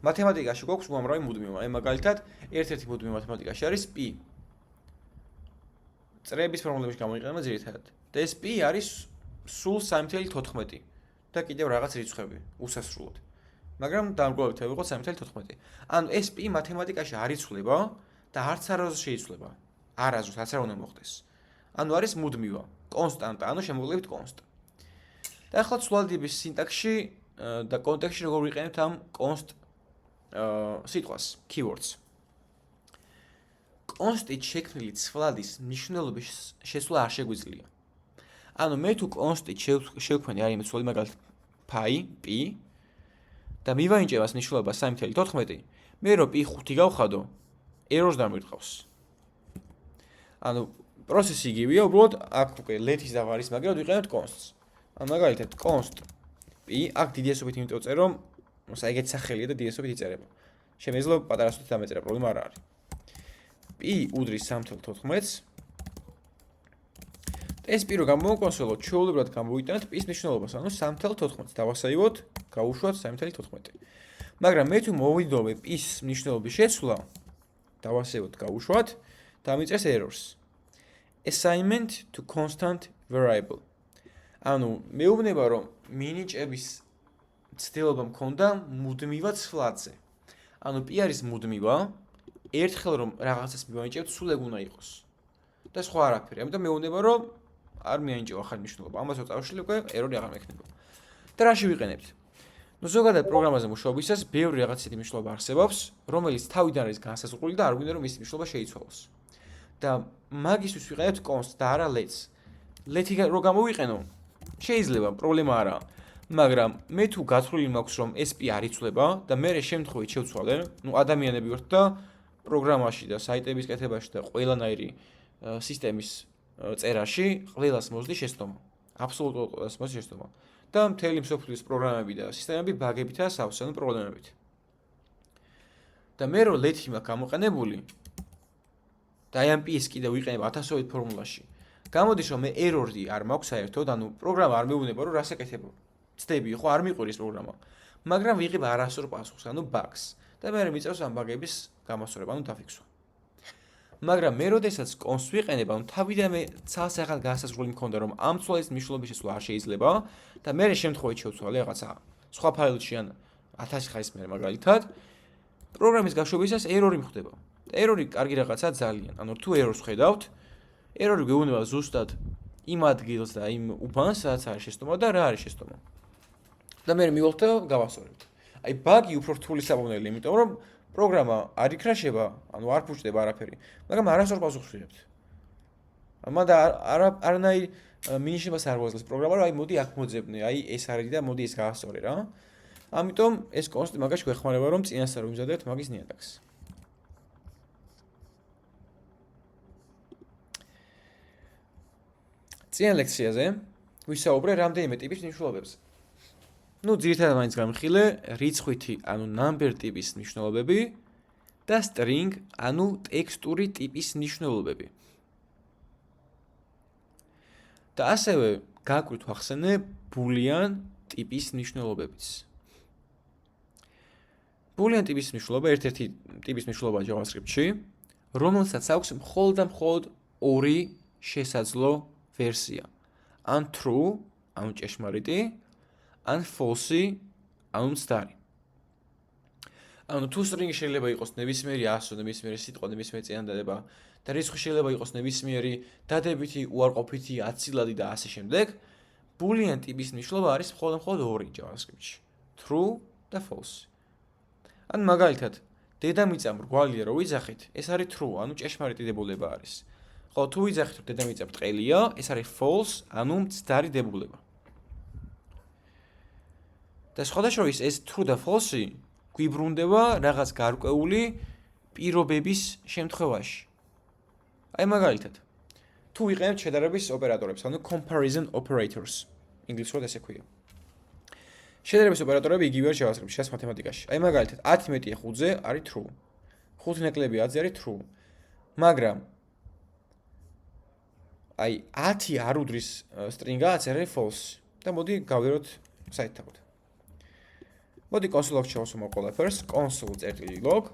მათემატიკაში გვაქვს უამრავი მუდმივა. აი მაგალითად, ერთ-ერთი მუდმივი მათემატიკაში არის π. წრეების ფორმულებში გამოიყენება ძირითადად. და ეს π არის სულ 3.14 და კიდევ რაღაც რიცხვები უსასრულოდ. მაგრამ დამკვირვებლად ვიყოთ 3.14. ანუ ეს π მათემატიკაში არ იცვლება და არც არასდროს შეიცვლება. არასდროს არც არ უნდა მოხდეს. ანუ არის მუდმივა, კონსტანტა, ანუ შემოკლებით კონსტ. და ახლა სვლადების სინტაქსში და კონტექსტში როგორ ვიყენებთ ამ კონსტ სიტყვას, keywords. კონსტით შექმნილი სვლადის მნიშვნელობის შესვლა არ შეგვიძლია. ანუ მე თუ კონსტით შევქმნი არ იმის სვლადი მაგალითად π და მივაინჭე მას მნიშვნელობა 3.14, მე რო π5 გავხადო, errors დამირტყავს. ანუ პროცესი იგივეა, უბრალოდ აქ უკვე let-ის და var-ის მაგერად ვიყენებთ const-ს. ანუ მაგალითად const π აქ დიდი ასობით იმიტომ წერ რომ ეგეთი სახელია და დიდი ასობით იწერება. შემეძლო პატარა ასობით დამეწერა, პრობლემა არ არის. π უდრის 3.14-ს. ეს π რო გამოვაკონსოლოთ, ჩვეულებრივად გამოვიტანთ π-ის მნიშვნელობას, ანუ 3.14-ს დავასაივოთ, გავუშვათ 3.14. მაგრამ მე თუ მოვიდოვე π-ის მნიშვნელობის შეცვლა, დავასაივოთ, გავუშვათ, დამიწერს errors. Assignment to constant variable. ანუ მეუბნება რომ მინიჭების ცდილობა მქონდა მუდმივა ცვლადზე. ანუ π არის მუდმივა, ერთხელ რომ რაღაცას მივაინჭებთ, სულ ეგ უნდა იყოს. და სხვა არაფერი. ამიტომ მეუბნება რომ არ მიაინჭო ახალი მნიშვნელობა. ამას რო წავშლი უკვე error-ი აღარ მექნება. და რაში ვიყენებთ? ზოგადად პროგრამაზე მუშაობისას ბევრი რაღაცეთი მნიშვნელობა არსებობს, რომელიც თავიდან არის განსაზღვრული და არ გვინდა რომ მისი მნიშვნელობა შეიცვალოს. და მაგისთვის ვიყენებთ const და არა let-ს. let-ი რო გამოვიყენო, შეიძლება, პრობლემა არაა. მაგრამ მე თუ გათვლილი მაქვს რომ ეს π არ იცვლება და მე შემთხვევით შევცვალე, ადამიანები ვართ და პროგრამაში და საიტების კეთებაში და ყველანაირი სისტემის წერაში ყველას მოსდი შეცდომა. აბსოლუტურად ყველას მოსდი შეცდომა. და მთელი მსოფლიოს პროგრამები და სისტემები ბაგებითაა სავსე, ანუ პრობლემებით. და მე რო let-ი მაქვს გამოყენებული და აი ამ π-ის კიდევ ვიყენებ 1000-ობით ფორმულაში. გამოდის რომ მე error-ი არ მაქვს საერთოდ, ანუ პროგრამა არ მეუბნება რომ რას ეკეთებო. ცდები, ხო, არ მიყვირის პროგრამა. მაგრამ ვიღებ არასწორ პასუხს, ანუ bugs. და მე მიწევს ამ ბაგების გამოსწორება, ანუ დაფიქსვა. მაგრამ მე როდესაც const ვიყენებ, ანუ თავიდანვე ცალსახად განსაზღვრული მქონდა რომ ამ ცვალის მნიშვნელობის შესვლა არ შეიძლება და მე შემთხვევით შევცვალე რაღაცა სხვა ფაილში ან 1000 ხაის მერე მაგალითად პროგრამის გაშვებისას error-ი მხვდება. error-ი კარგი რაღაცაა ძალიან. ანუ თუ errors ხედავთ, error-ი გვეუბნება ზუსტად იმ ადგილს და იმ უბანს, სადაც არის შეცდომა და რა არის შეცდომა. და მე მივალთ და გავასწორებთ. აი ბაგი უფრო რთული საბუნელი, იმიტომ რომ პროგრამა არ იქრაშება, ანუ არ ფუჭდება არაფერი, მაგრამ არასდროს პასუხს ვიღებთ. მანდა არანაირ მინიშნებას არ გვაძლევს პროგრამა, რომ აი მოდი აქ მოძებნე, აი ეს არის და მოდი ეს გაასწორე რა. ამიტომ ეს კონსტი მაგაში გვეხმარება, რომ წინასწარ ვიმზადებთ მაგის ნიადაგს. წინა ლექციაზე ვისაუბრე რამდენიმე ტიპის მნიშვნელობებზე. ძირითადად მაინც გამხილე რიცხვითი, ანუ number ტიპის მნიშვნელობები და string, ანუ ტექსტური ტიპის მნიშვნელობები. და ასევე გაკვირთ ვახსენე boolean ტიპის მნიშვნელობებიც. boolean ტიპის მნიშვნელობა ერთ-ერთი ტიპის მნიშვნელობაა JavaScript-ში, რომელსაც აქვს მხოლოდ და მხოლოდ ორი შესაძლო ვერსია. ან true, ანუ ჭეშმარიტი, ან false, ანუ მცდარი. ანუ თუ string შეიძლება იყოს ნებისმიერი ასო, ნებისმიერი სიტყვა, ნებისმიერი წინადადება და რიცხვი შეიძლება იყოს ნებისმიერი დადებითი, უარყოფითი, აცილადი და ასე შემდეგ, boolean ტიპის მნიშვნელობა არის მხოლოდ და მხოლოდ ორი JavaScript-ში. True და false. ან მაგალითად, დედამიწა მრგვალია რო ვიძახით, ეს არის true, ანუ ჭეშმარიტი დებულება არის. ხო, თუ ვიძახით, რომ დედამიწა ბრტყელია, ეს არის false, ანუ მცდარი დებულება. და სხვადასხვა ეს true და false გვიბრუნდება რაღაც გარკვეული პირობების შემთხვევაში. აი მაგალითად, თუ ვიყენებთ შედარების ოპერატორებს, ანუ comparison operators, ინგლისურად ესე ქვია. შედარების ოპერატორები იგივეა JavaScript-ში, მათემატიკაში. აი მაგალითად, 10 მეტია 5-ზე არის true. 5 ნაკლები 10-ზე არის true. მაგრამ აი 10 არ უდრის string-ა, არის false. და მოდი გავიაროთ საერთოდ. მოდი console-ში შევასრულოთ ყველაფერს, console.log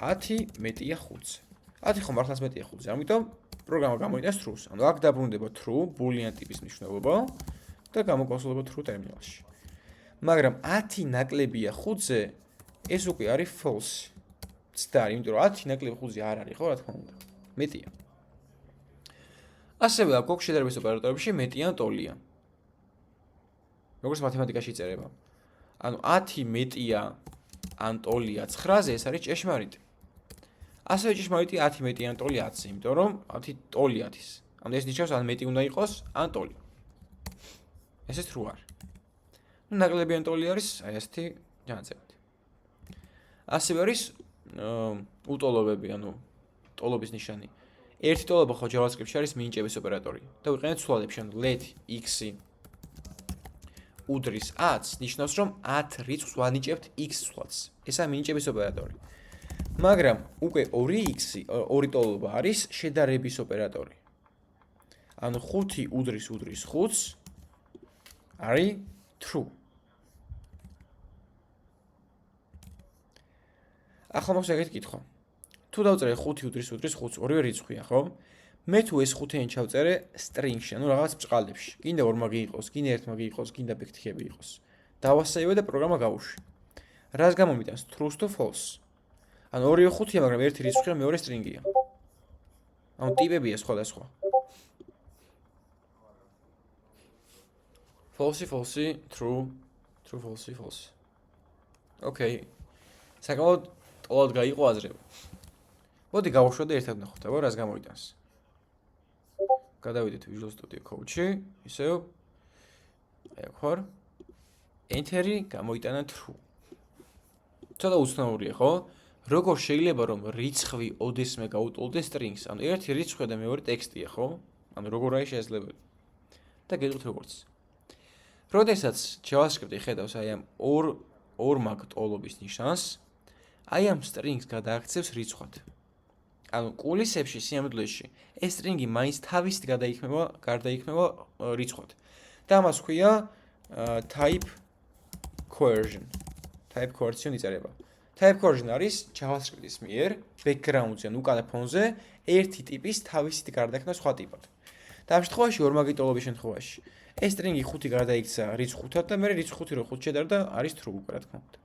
10 მეტია 5-ზე. 10 ხომ მართლაც მეტია 5-ზე, ამიტომ პროგრამა გამოიტანს true-ს. ანუ აქ დაბრუნდება true, boolean ტიპის მნიშვნელობა და გამოკონსოლდება true ტერმინალში. მაგრამ 10 ნაკლებია 5-ზე, ეს უკვე არის false. მცდარი, იმიტომ რომ 10 ნაკლები 5-ზე არ არის, ხო, რა თქმა უნდა. მეტია. ასევე აქ გვაქვს შედარების ოპერატორებში მეტი ან ტოლია. როგორც მათემატიკაში იწერება. ანუ 10 მეტია ან ტოლია 9-ზე, ეს არის ჭეშმარიტი. ასევე ჭეშმარიტი 10 მეტი ან ტოლია 10-ზე, იმიტომ რომ 10 ტოლია 10-ის. ანუ ეს ნიშნავს ან მეტი უნდა იყოს, ან ტოლი. ესეც true არის. ნაკლები ან ტოლი არის, აი ასეთი ჯანმრთელობები. ასევე არის უტოლობები, ანუ ტოლობის ნიშანი. ერთი ტოლობა ხო JavaScript-ში არის მინიჭების ოპერატორი. და ვიყენებთ ცვლადებში, ანუ let x უდრის 10, ნიშნავს რომ 10 რიცხვს ვანიჭებთ x ცვლადს. ესაა მინიჭების ოპერატორი. მაგრამ უკვე 2x, ორი ტოლობა არის შედარების ოპერატორი. ანუ 5 უდრის 5-ს არის true. ახლა მაქვს ეგეთი კითხვა. თუ დავწერე 5 უდრის 5-ს, ორივე რიცხვია, ხო? მე თუ ეს 5-იანი ჩავწერე string-ში, ანუ რაღაც ბჭყალებში. გინდა ორმაგი იყოს, გინდა ერთმაგი იყოს, გინდა ფიქთიხები იყოს. დავასეივე და პროგრამა გავუშვი. რას გამომიტანს? True to false. ანუ ორივე 5-ია, მაგრამ ერთი რიცხვია, მეორე string-ია. ანუ ტიპებია სხვადასხვა. False, false, true, true, false, false. Okay. საკმაოდ ტოლად გაიყო აზრება. მოდი გავუშვათ და ერთად ნახოთ, აბა რას გამოიტანს. გადავიდეთ Visual Studio Code-ში, ისევ აი აქ ვარ. Enter-ი გამოიტანა true. ცოტა უცნაურია, ხო? როგორ შეიძლება რომ რიცხვი ოდესმე გაუტოლდეს string-ს? ანუ ერთი რიცხვი და მეორე ტექსტია, ხო? ანუ როგორ არის შესაძლებელი? და გეტყვით როგორც. როდესაც JavaScript-ი ხედავს აი ამ ორმაგ ტოლობის ნიშანს, აი ამ string-ს გადააქცევს რიცხვად. ანუ კულისებში სიამოვნებაში ეს string-ი მაინც თავისით გარდაიქმნება რიცხვად. და ამას ქვია type coercion. Type coercion იწერება. Type coercion არის JavaScript-ის მიერ background-ზე, ანუ უკანა ფონზე ერთი ტიპის თავისით გარდაიქმნა სხვა ტიპად. და ამ შემთხვევაში ორმაგი ტოლობის შემთხვევაში ეს string-ი 5 გარდაიქცა რიცხვ 5-ად და მე რიცხვ 5 რო 5 შედარ და არის true უკვე რა თქმა უნდა.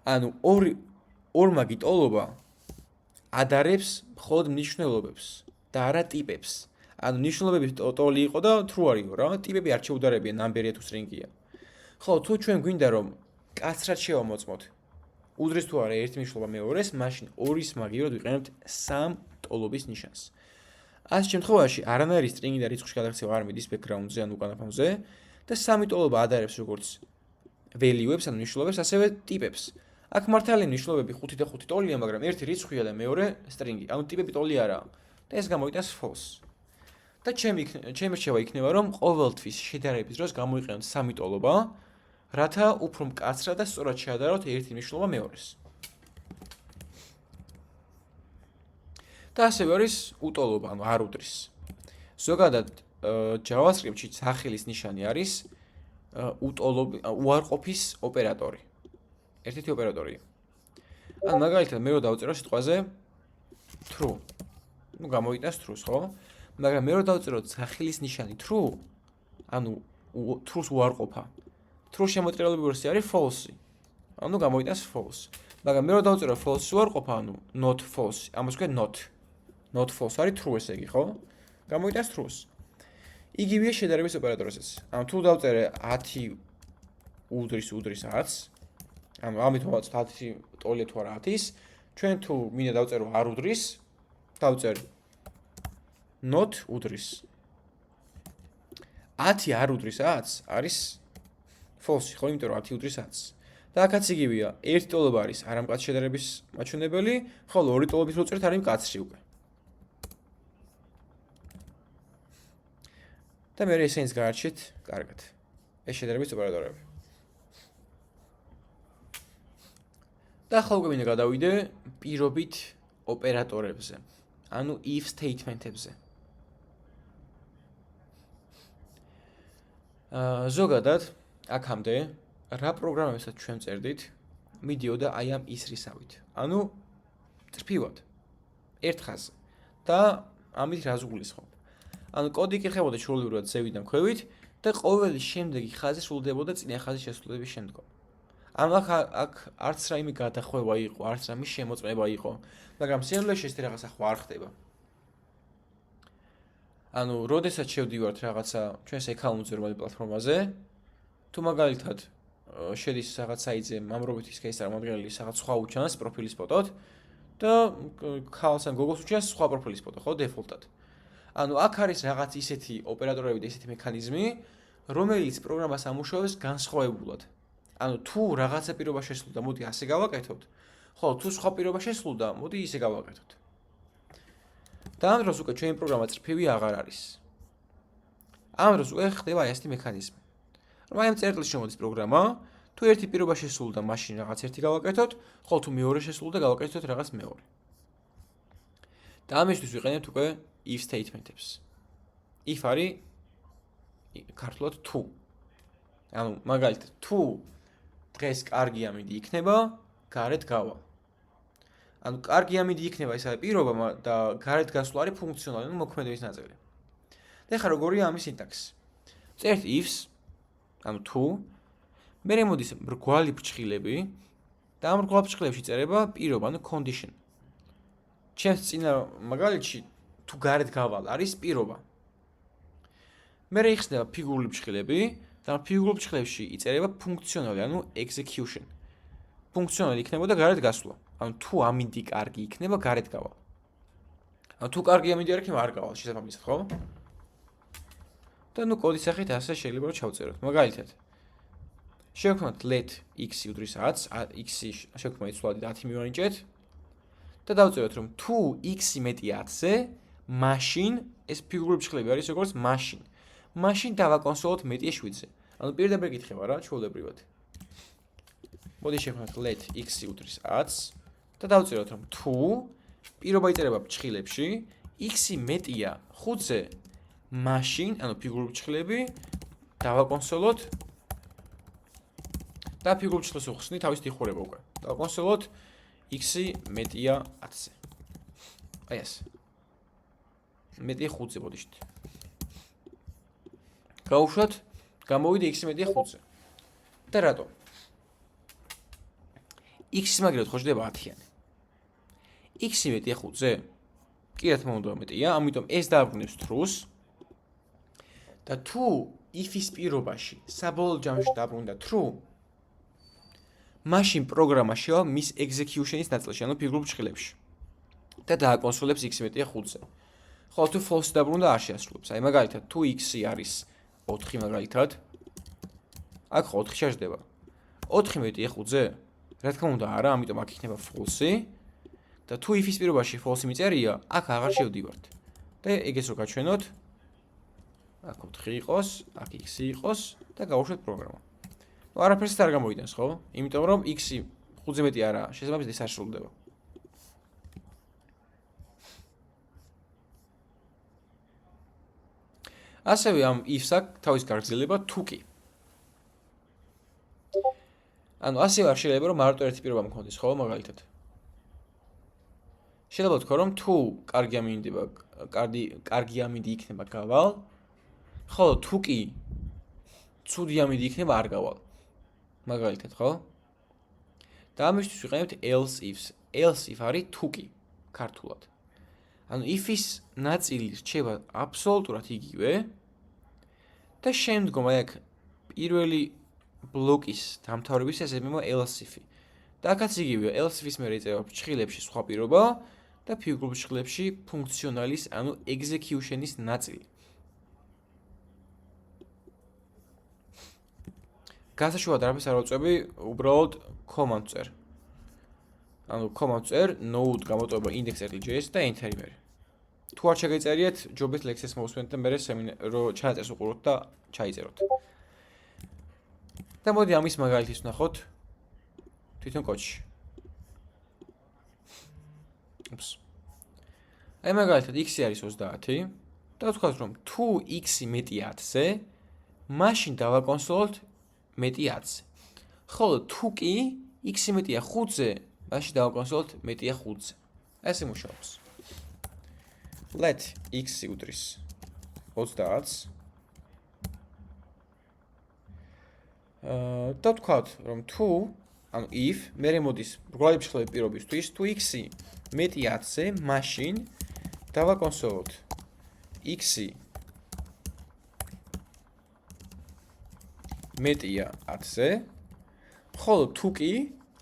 ანუ ორმაგი ტოლობა ადარებს მხოლოდ მნიშვნელობებს და არა ტიპებს. ანუ მნიშვნელობების ტოლი იყო და true არისო რა, ტიპები არ შეუდარებია number-ია თუ string-ია. ხო, თუ ჩვენ გვინდა რომ კაცრად შევამოწმოთ უდრის თუ არა ერთი მნიშვნელობა მეორეს, მაშინ ორის მაგივრად ვიყენებთ სამ ტოლობის ნიშანს. ასეთ შემთხვევაში არანაირი სტრინგი და რიცხვში გადაღწევა არ მიდის background-ზე ან უკანა ფონზე და სამი ტოლობა ადარებს როგორც value-ებს, ანუ მნიშვნელობებს, ასევე ტიპებს. აქ მართალია მნიშვნელობები 5 და 5 ტოლია, მაგრამ ერთი რიცხვია და მეორე სტრინგი. ანუ ტიპები ტოლი არაა. და ეს გამოვიტანს false. და ჩემი რჩევა იქნება, რომ ყოველთვის შედარების დროს გამოიყენოთ სამი ტოლობა, რათა უფრო მკაცრად და სწორად შეადაროთ ერთი მნიშვნელობა მეორეს. და ასევე არის უტოლობა, ანუ არ უდრის. ზოგადად JavaScript-ში სახელის ნიშანი არის უარყოფის ოპერატორი. ერთ-ერთი ოპერატორია. ანუ მაგალითად მე რო დავწერო სიტყვაზე true. ну გამოიტანს true-ს, ხო? მაგრამ მე რო დავწერო სახელის ნიშანი true, ანუ true-ს უარყოფა. true შემოწერილობი ვერსია არის false. ანუ გამოიტანს false. მაგრამ მე რო დავწერო false-ს უარყოფა, ანუ not false. ამას ვქეთ not false არის true ესე იგი, ხო? გამოიტანს true-ს. იგივეა შედარების ოპერატორებსაც. ანუ თუ დავწერე 10 უდრის 10, ანუ ამით ვაცოთ 10 ტოლია თუ არა 10-ის, ჩვენ თუ მინდა დავწერო არ უდრის, დავწერ not უდრის. 10 არ უდრის 10 არის false, ხო, იმიტომ რომ 10 უდრის 10-ს. და აქაც იგივეა, ერთი ტოლობა არის არამკაც შედარების მაჩვენებელი, ხოლო ორი ტოლობის რო წერთ არის მკაცრი უკვე. და მე ესენს გაარჩით კარგად. ეს შედარების ოპერატორები. და ახლა უკვე მინდა გადავიდე პირობით ოპერატორებზე. ანუ if statement-ებზე. ზოგადად აქამდე რა პროგრამებსაც ჩვენ წერდით, მიდიოდა აი ამ ისრისავით. ანუ წრფივად ერთ ხაზზე. და ამით რას გულისხმობ? ანუ კოდი იკითხებოდა ჩვეულებრივად ზევიდან ქვევით და ყოველი შემდეგი ხაზი სრულდებოდა წინა ხაზის შესრულების შემდგომ. ანუ აქ არც რაიმე გადახვევა იყო, არც რაიმე შემოწმება იყო, მაგრამ სიამოვნებაში ეს რაღაცა ხო არ ხდება. ანუ როდესაც შევდივართ რაღაცა ჩვენს აკაუნტზე რომელი პლატფორმაზე, თუ მაგალითად შედის რაღაც საიტზე მამრობითი სქესის წარმომადგენელი რაღაც სხვა უჩანს პროფილის ფოტოთ და ქალს ან გოგოს უჩანს სხვა პროფილის ფოტო, ხო, დეფოლტად. ანუ აქ არის რაღაც ისეთი ოპერატორები და ისეთი მექანიზმი, რომელიც პროგრამას ამუშავებს განსხვავებულად. ანუ თუ რაღაცა პირობა შესრულდა, მოდი ასე გავაკეთოთ, ხოლო თუ სხვა პირობა შესრულდა, მოდი ისე გავაკეთოთ. და ამ დროს უკვე ჩვენი პროგრამა წრფივი აღარ არის. ამ დროს უკვე ხდება ესეთი მექანიზმი. რომ აი ამ წერტილში შემოდის პროგრამა, თუ ერთი პირობა შესრულდა, მაშინ რაღაც ერთი გავაკეთოთ, ხოლო თუ მეორე შესრულდა, გავაკეთოთ რაღაც მეორე. და ამისთვის ვიყენებთ უკვე if statement-ებს. if არის ქართულად თუ. ანუ მაგალითად თუ დღეს კარგი ამინდი იქნება, გარეთ გავა. ანუ კარგი ამინდი იქნება ეს არის პირობა და გარეთ გასვლა არის ფუნქციონალი, ანუ მოქმედების ნაწილი. და ეხლა როგორია ამის სინტაქსი? წერთ ifs, ანუ თუ, მერე მოდის მრგვალი ფრჩხილები და ამ მრგვალ ფრჩხილებში წერება პირობა, ანუ condition. ჩემს წინა მაგალითში თუ გარეთ გავალ არის პირობა. მერე იხსნება ფიგურული ფრჩხილები და ფიგურულ ფრჩხილებში იწერება ფუნქციონალი, ანუ execution. ფუნქციონალი იქნებოდა გარეთ გასვლა. ანუ თუ ამინდი კარგი იქნება, გარეთ გავალ. ანუ თუ კარგი ამინდი არ იქნება, არ გავალ, შესაბამისად, ხო? და ნუ კოდის სახით ასე შეიძლება რომ ჩავწეროთ. მაგალითად, შევქმნათ let x უდრის 10, x-ი შევქმნათ ცვლად 10 მივანიჭეთ და დავწეროთ რომ თუ x მეტი 10-ზე, მაშინ ეს ფიგურული ფრჩხილები არის როგორც მაშინ. მაშინ დავაკონსოლოთ მეტი 7-ზე. ანუ პირდაპირ გითხება რა, ჩვეულებრივად. მოდი შევქმნათ let x უდრის 10 და დავწეროთ რომ თუ პირობა იწერება ფრჩხილებში, x მეტია 5-ზე, მაშინ, ანუ ფიგურული ფრჩხილები დავაკონსოლოთ და ფიგურული ფრჩხილს უხსნით თავის დიხურება უკვე. დავაკონსოლოთ x მეტია 10-ზე. აი ეს. მეტია 5-ზე ბოდიშით. გავუშვათ, გამოვიდა x მეტია 5-ზე. და რატომ? x-ის მაგალითად ხო შეიძლება 10-იანი. x მეტია 5-ზე? კი რა თქმა უნდა მეტია, ამიტომ ეს დააბრუნებს true-ს. და თუ if-ის პირობაში საბოლოო ჯამში დაბრუნდა true, მაშინ პროგრამა შევა მის execution-ის ნაწილში, ანუ ფიგურულ ბრწყილებში. და დააკონსოლებს x-ია 5-ზე. ხოლო თუ false დაბრუნდა არ შეასრულებს. აი მაგალითად, თუ x-ი არის 4 მაგალითად, აქ ხო 4 შეждდება. 4-ია 5-ზე? რა თქმა უნდა, არა, ამიტომ აქ იქნება false-ი. და თუ if-ის პირობაში false მიწერია, აქ აღარ შევდივართ. და ეგეც რო გაჩვენოთ, აქ 4 იყოს, აქ x-ი იყოს და გავუშვათ პროგრამა. ნუ არაფერს არ გამოიტანს, ხო? იმიტომ რომ x-ი 5-ზე მეტი არაა, შესაბამისად ეს არ სრულდება. ასევე ამ if-ს აქვს თავის გაგრძელება თუ კი. ანუ ასევე არ შეიძლება რომ მარტო ერთი პირობა მქონდეს, ხო, მაგალითად. შეიძლება თქვა რომ თუ კარგი ამინდი იქნება გავალ, ხოლო თუ კი ცუდი ამინდი იქნება არ გავალ. მაგალითად, ხო? და ამისთვის ვიყენებთ else if-ს. else if არის თუ კი ქართულად. ანუ if-ის ნაწილი რჩება აბსოლუტურად იგივე და შემდგომ აი აქ პირველი ბლოკის დამთავრების ეს ემო else if-ი. და აქაც იგივეა, else if-ის მერე ეწევა ბრწყილებში სხვა პირობა და ფიგურულ ბრწყილებში ფუნქციონალის, ანუ execution-ის ნაწილი. გასაშუალად არაფერს არ ვაწვევი, უბრალოდ command წერ. ანუ command წერ node გამოტოვება index.js და enter იმერი. თუ არ შეგეწერიათ, ჯობეთ ლექსებს მოусმენთ და მერე რო ჩააწერს უყუროთ და ჩაიწეროთ. და მოდი ამის მაგალითის ვნახოთ თვითონ კოდში. უps. აი მაგალითად x-ი არის 30 და ვთქვათ რომ თუ x-ი მეტია 10-ზე, მაშინ დავაკონსოლოთ მეტია 10-ზე. ხოლო თუ კი x-ი მეტია 5-ზე, მაშინ დავაკონსოლოთ მეტია 5-ზე. ესე მუშაობს. let x-ი უდრის 30-ს. და ვთქვათ რომ თუ ანუ if მერე მოდის ბრგვალი ბრწყლები პირობისთვის, თუ x-ი მეტია 10-ზე, მაშინ დავაკონსოლოთ x-ი მეტია 10-ზე, ხოლო თუ კი,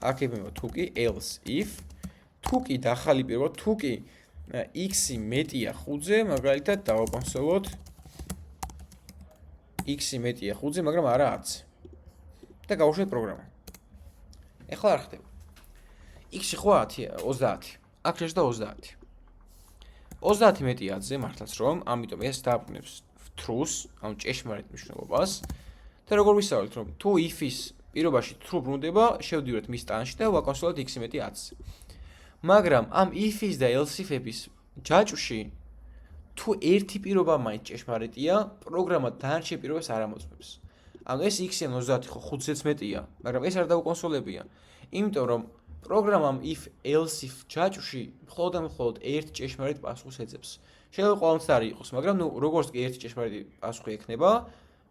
აქ ებება თუ კი, else if, თუ კი დახალი პირობა, თუ კი x-ი მეტია 5-ზე, მაგალითად დავაკონსოლოთ x-ი მეტია 5-ზე, მაგრამ არა 10-ზე. და გავუშვათ პროგრამა. ეხლა არ ხდება. x-ი ხო 30, აქ შეჭდა 30. 30 მეტია 10-ზე მართლაც რომ, ამიტომ ეს დააბრუნებს true-ს, ანუ ჭეშმარიტ მნიშვნელობას. და როგორ ვისაუბრეთ რომ თუ if-ის პირობაში true ბრუნდება, შევდივართ მის ტანში და ვაკონსოლოთ x-ი მეტი 10-ზე. მაგრამ ამ if-ის და else if-ების ჯაჭვში თუ ერთი პირობა მაინც ჭეშმარიტია, პროგრამა დანარჩენ პირობებს არ ამოწმებს. ანუ ეს x-ი 30 ხო 5-ზეც მეტია, მაგრამ ეს არ დავუკონსოლებია. იმიტომ რომ პროგრამამ if else if ჯაჭვში მხოლოდ და მხოლოდ ერთ ჭეშმარიტ პასუხს ეძებს. შეიძლება ყოველთვის არ იყოს, მაგრამ ნუ როგორც კი ერთი ჭეშმარიტი პასუხი ექნება,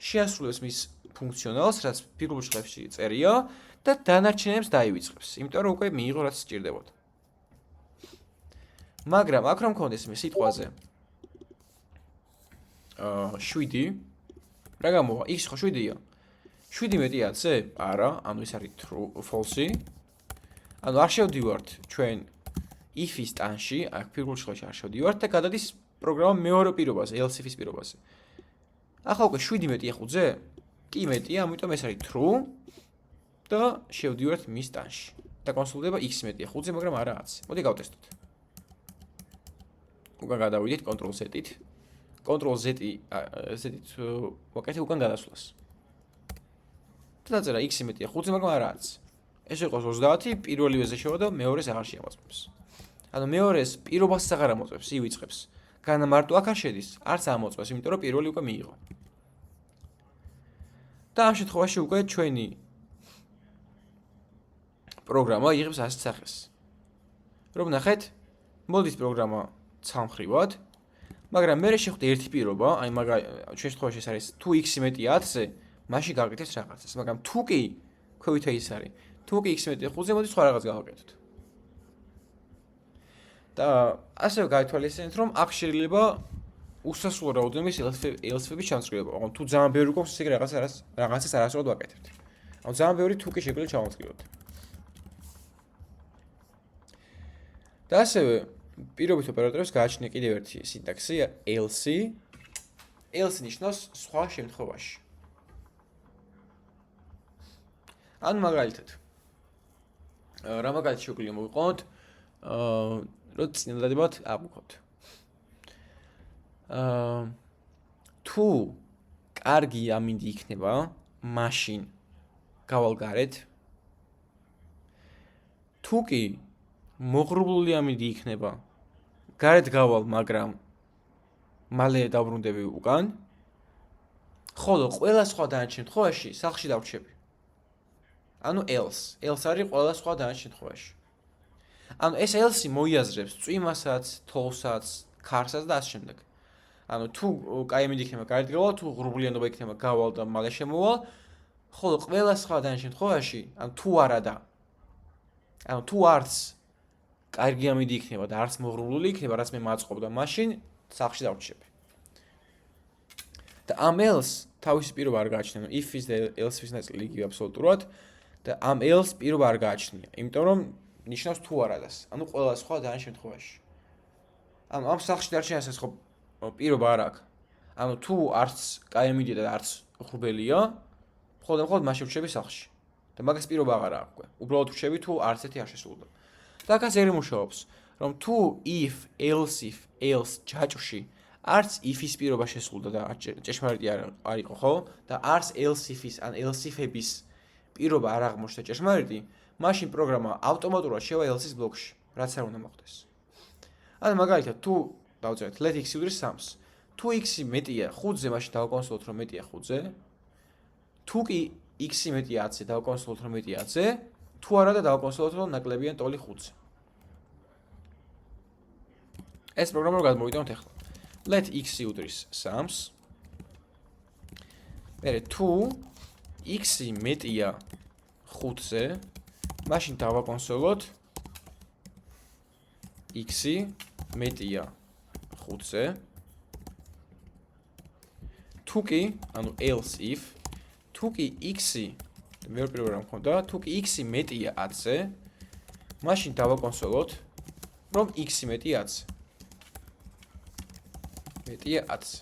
შეასრულებს მის ფუნქციონალს, რაც ფიგურულ ბრწყლებში წერია და დანარჩენებს დაივიწყებს. იმიტომ რომ უკვე მიიღო რაც სჭირდებოდა. მაგრამ აქ რომ მქონდეს მე სიტყვაზე 7 რა გამოვა? x ხო 7-ია. 7 მეტია 10-ზე? არა, ანუ ეს არის true, false-ი. ანუ არ შევდივართ ჩვენ if-ის ტანში, აქ ფიგურულ ბრწყლებში არ შევდივართ და გადადის პროგრამა მეორე პირობაზე, else if-ის პირობაზე. ახლა უკვე 7 მეტია 5-ზე? კი მეტია, ამიტომ ეს არის true და შევდივართ მის ტანში. და კონსოლდება x მეტია 5-ზე, მაგრამ არა 10-ზე. მოდი გავტესტოთ. უკან გადავიდეთ Ctrl-Z-ით. Ctrl-Z-ით ვაკეთე უკან გადასვლას. და დაწერა x მეტია 5-ზე, მაგრამ არა 10-ზე. ეს იყოს 30, პირველივეზე შევა და მეორეს აღარ შეამოწმებს. ანუ მეორეს პირობას აღარ ამოწმებს, ივიწყებს. განა მარტო აქ არ შედის, არც ამოწმებს, იმიტომ რომ პირველი უკვე მიიღო. და ამ შემთხვევაში უკვე ჩვენი პროგრამა იღებს ასეთ სახეს. რომ ნახეთ, მოდის პროგრამა ცალმხრივად, მაგრამ მე შევხვდი ერთი პირობა, აი ჩვენ შემთხვევაში ეს არის თუ x მეტია 10-ზე, მაშინ გავაკეთებს რაღაცას, მაგრამ თუ კი ქვევითა ის არის, თუ კი x მეტია 5-ზე, მოდი სხვა რაღაც გავაკეთოთ. და ასევე გაითვალისწინეთ, რომ აქ შეიძლება უსასრულო რაოდენობის else-ების ჩამწკრივება. ანუ თუ ძალიან ბევრი გვაქვს, ისე რაღაცას არასრულად ვაკეთებთ. ანუ ძალიან ბევრი თუ კი შეგვიძლია ჩავამწყივოთ. და ასევე პირობით ოპერატორებს გააჩნია კიდევ ერთი სინტაქსი else. else ნიშნავს სხვა შემთხვევაში. ან მაგალითად რა მაგალითი შეგვიძლია მოვიყოთ რომ წინადადებად აღვიქოთ თუ კარგი ამინდი იქნება მაშინ გავალ გარეთ თუ კი მოღრუბლული ამინდი იქნება გარეთ გავალ მაგრამ მალე დავბრუნდები უკან ხოლო ყველა სხვა დანარჩენ შემთხვევაში სახლში დავრჩები ანუ else არის ყველა სხვა დანარჩენ შემთხვევაში ანუ ეს else მოიაზრებს წვიმასაც თოვსაც ქარსაც და ასე შემდეგ ანუ თუ კაი ამინდი იქნება გარეთ გავალ თუ ღრუბლიანობა იქნება გავალ და მალე შემოვალ ხოლო ყველა სხვა დანარჩენ შემთხვევაში ანუ თუ არა და ანუ თუ არც კარგი ამინდი იქნება და არც მოღრუბლული იქნება რაც მე მაწყობ და მაშინ სახლში დავრჩები და ამ else თავისი პირობა არ გააჩნია if-ის და else-ის ნაწილი იგივე აბსოლუტურად და ამ else პირობა არ გააჩნია იმიტომ რომ ნიშნავს თუ არადას ანუ ყველა სხვა დანარჩენ შემთხვევაში ანუ ამ სახლში დარჩენასაც ხო პირობა არ აქვს ანუ თუ არც კაი ამინდი და არც ღრუბელია მხოლოდ მაშინ ვrჩები სახლში და მაგას პირობა აღარ აქვს უკვე უბრალოდ ვrჩები თუ არც ერთი არ შესულდა და აქაც ერი მუშაობს რომ თუ if else ჯაჭვში არც if-ის პირობა შესულდა და ჭეშმარიტი არ იყო ხო და არც else-ის ან else-ების პირობა არ აღმოჩნდა ჭეშმარიტი მაშინ პროგრამა ავტომატურად შევა else-ის ბლოკში რაც არ უნდა მოხდეს ანუ მაგალითად თუ დავწერეთ let x უდრის 3-ს თუ x-ი მეტია 5-ზე მაშინ დავკონსოლოთ რომ მეტია 5-ზე თუ კი x-ი მეტია 10-ზე დავკონსოლოთ რომ მეტია 10-ზე თუ არა და დავკონსოლოთ რომ ნაკლებია ტოლი 5-ზე ეს პროგრამა რო გადმოვიდოდეთ ახლა let x-ი უდრის 3-ს მერე თუ x-ი მეტია 5-ზე მაშინ დავაკონსოლოთ x-ი მეტია 5-ზე თუ კი ანუ else if თუ კი x-ი მეორე პირობა მქონდა თუ კი x-ი მეტია 10-ზე მაშინ დავაკონსოლოთ რომ x-ი მეტია 10-ზე მეტია 10-ზე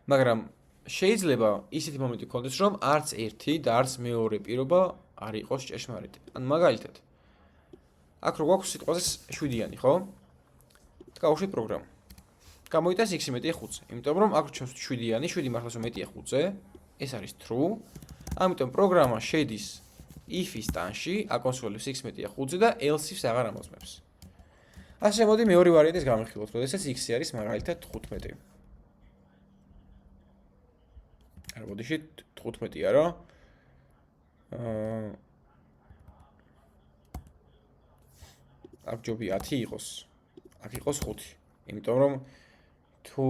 მაგრამ შეიძლება ისეთი მომენტი გქონდეს რომ არც ერთი და არც მეორე პირობა არ იყოს ჭეშმარიტი ან მაგალითად აქ რო გვაქვს სიტყვაზე 7-იანი ხო გავუშვით პროგრამა გამოიტანს x-ი მეტია 5-ზე იმიტომ რომ აქ რჩევს 7-იანი 7 მართლაც მეტია 5-ზე ეს არის true ამიტომ პროგრამა შედის if-ის ტანში აკონსოლებს x მეტია 5-ზე და else-ს აღარ ამოწმებს ასე მოდი მეორე ვარიანტის გამიხილოთ როდესაც x-ი არის მაგალითად 15 არა მოდიში 15 არა აქ ჯობია 10 იყოს აქ იყოს 5 იმიტომ რომ თუ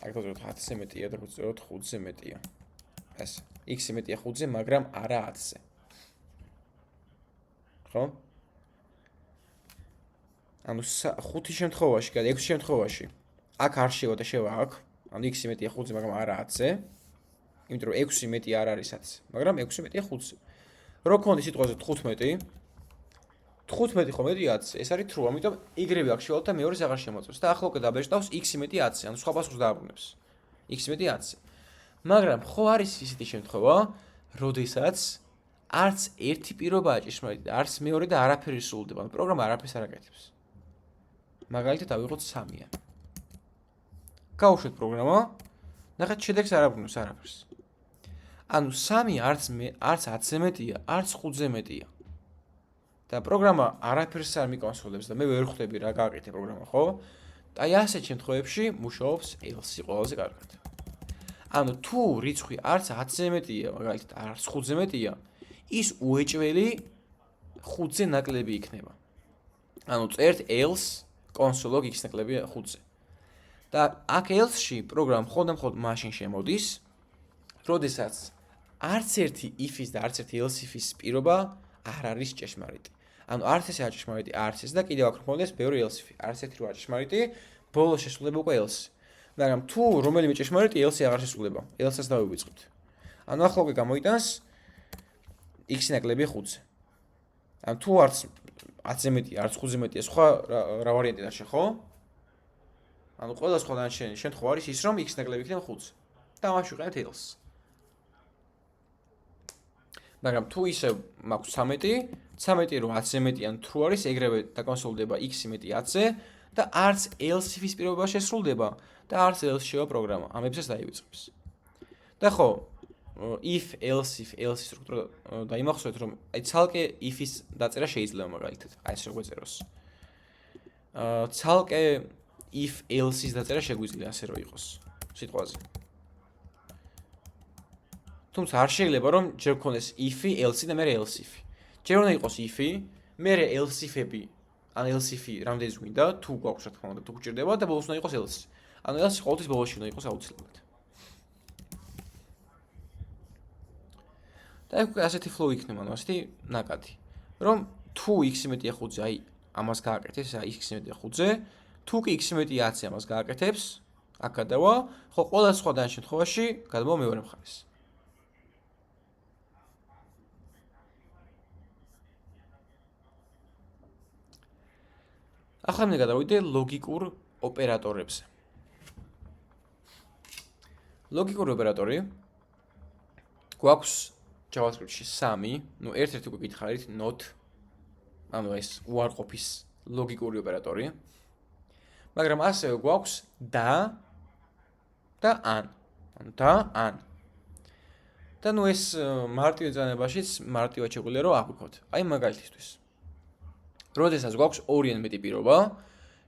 აქ დავწეროთ 10-ზე მეტია და დავწეროთ 5-ზე მეტია ეს x-ი მეტია 5-ზე მაგრამ არა 10-ზე ხო ანუ 5 შემთხვევაში და 6 შემთხვევაში აქ არ შევა და შევა აქ ანუ x-ი მეტია 5-ზე მაგრამ არა 10-ზე იმიტომ რომ 6 მეტი არ არის 10-ზე მაგრამ 6 მეტია 5-ზე რო გქონდეს სიტყვაზე 15 15 ხო მეტია 10-ზე ეს არის true ამიტომ იგრევე აქ შევალთ და მეორეს აღარ შემოწმებს და ახლა უკვე დაბეჭდავს x-ი მეტი 10-ზე ანუ სხვა პასუხს დააბრუნებს x-ი მეტი 10-ზე მაგრამ ხო არის ისეთი შემთხვევა როდესაც არც ერთი პირობაა ჭეშმარიტი არც მეორე და არაფერი სრულდება ანუ პროგრამა არაფერს არ აკეთებს მაგალითად ავიღოთ 3-იან გავუშვით პროგრამა ნახეთ შედეგს არ აბრუნებს არაფერს ანუ 3 არც 10-ზე მეტია არც 5-ზე მეტია და პროგრამა არაფერს არ მიკონსოლებს და მე ვერ ხვდები რა გააკეთე პროგრამა ხო და აი ასეთ შემთხვევებში მუშაობს else ყველაზე კარგად ანუ თუ რიცხვი არც 10-ზე მეტია მაგალითად არც 5-ზე მეტია ის უეჭველი 5-ზე ნაკლები იქნება ანუ წერთ else console-ოგ x ნაკლებია 5-ზე და აქ else-ში პროგრამა მხოლოდ მაშინ შემოდის როდესაც არც ერთი if-ის და არც ერთი else-ის პირობა არ არის ჭეშმარიტი ანუ არც ეს არ ჭეშმარიტი არც ეს და კიდევ აქ მქონდეს ბევრი else-ი არც ერთი რო არ ჭეშმარიტი ბოლოს შესრულება უკვე else მაგრამ თუ რომელიმე ჭეშმარიტი else-ი აღარ შესრულება else-ს დავივიწყებთ ანუ ახლა უკვე გამოიტანს x-ი ნაკლები 5-ზე. ან თუ არც 10-ზე მეტია, არც 5-ზე მეტია, სხვა რა ვარიანტი დარჩა, ხო? ანუ ყველა სხვა დანარჩენი შემთხვევა არის ის, რომ x ნაკლები იქნება 5-ზე. და ამაში ვიყენებთ else. მაგრამ თუ ისე მაქვს 13 რომ 10-ზე მეტი ან true არის, ეგრევე დაკონსოლდება x-ი მეტი 10-ზე და არც else if-ის პირობება შესრულდება და არც else შევა პროგრამა. ამებსაც დაივიწყებს. და ხო, if else სტრუქტურა დაიმახსოვრეთ, რომ აი ცალკე if-ის დაწერა შეიძლება მაგალითად. აი ეს როგორ წეროს. ცალკე if else-ის დაწერა შეგვიძლია ასე რომ იყოს სიტყვაზე. თუმცა არ შეიძლება რომ ჯერ გქონდეს if-ი, else-ი და მერე else if-ი. ჯერ უნდა იყოს if-ი, მერე else if-ები, ან else if-ი რამდენიც გვინდა, თუ გვაქვს რა თქმა უნდა, თუ გჭირდება და ბოლოს უნდა იყოს else. ანუ else ყოველთვის ბოლოსში უნდა იყოს აუცილებლად. და ეგ ასეთი flow იქნება, ანუ ასეთი ნაკადი. რომ თუ x-ი მეტია 5-ზე, აი ამას გააკეთებს, აი x-ი მეტია 5-ზე, თუ კი x-ი მეტია 10-ზე ამას გააკეთებს, აქ გადავა, ხო ყველა სხვა დან შემთხვევაში გადმოვა მეორე მხარეს. ახლა მე გადავიდე ლოგიკურ ოპერატორებზე. ლოგიკური ოპერატორი გვაქვს JavaScript-ში 3, ну ერთ-ერთი უკვე გითხარით not, ანუ ეს უარყოფის ლოგიკური ოპერატორი. მაგრამ ასევე გვაქვს და an. ანუ და an. და ну ეს მარტივ ეძანებაშიც მარტივად შეგვიძლია რომ აღვიქოთ. აი მაგალითისთვის. როდესაც გვაქვს ორი ან მეტი პირობა,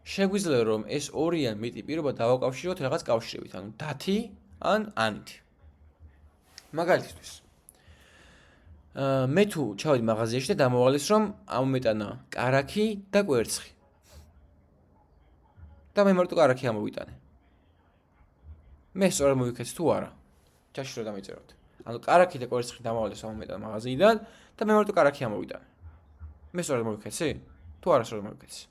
შეგვიძლია რომ ეს ორი ან მეტი პირობა დავაკავშიროთ რაღაც კავშირებით, ანუ დათი ან anით. მაგალითისთვის. მე თუ ჩავედი მაღაზიაში და დამოვალეს რომ ამომეტანა კარაქი და კვერცხი. და მე მარტო კარაქი ამოვიტანე. მე სწორად მოვიქეცი თუ არა? ჩაში რომ დამიწეროთ. ანუ კარაქი და კვერცხი დამოვალეს ამომეტანა მაღაზიიდან და მე მარტო კარაქი ამოვიტანე. მე სწორად მოვიქეცი? თუ არა სწორად მოვიქეცი?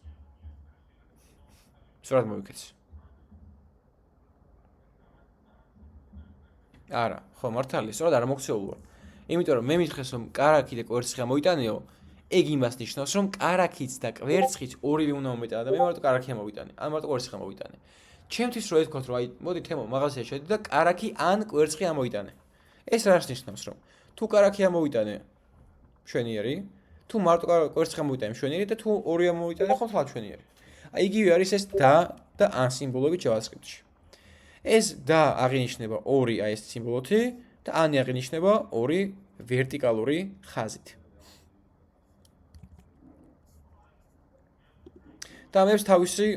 სწორად მოვიქეცი. არა, ხო მართალია, სწორად არ მოგცეულვარ. იმიტომ რომ მე მითხრეს რომ კარაქი და კვერცხი ამოვიტანეო, ეგ იმას ნიშნავს რომ კარაქიც და კვერცხიც ორივე უნდა მომეტანა და მე მარტო კარაქი ამოვიტანე, ან მარტო კვერცხი ამოვიტანე. ჩემთვის რო ეთქვათ რომ აი მოდი თემო მაღაზიაში შედი და კარაქი ან კვერცხი ამოვიტანე. ეს რას ნიშნავს რომ თუ კარაქი ამოვიტანე მშვენიერი, თუ მარტო კვერცხი ამოვიტანე მშვენიერი და თუ ორი ამოვიტანე ხო თვალ მშვენიერი. აი იგივე არის ეს და ან სიმბოლოები JavaScript-ში. ეს და აღინიშნება ორი აი ეს სიმბოლოთი და ანი აღინიშნება ორი ვერტიკალური ხაზით. და ამებს თავისი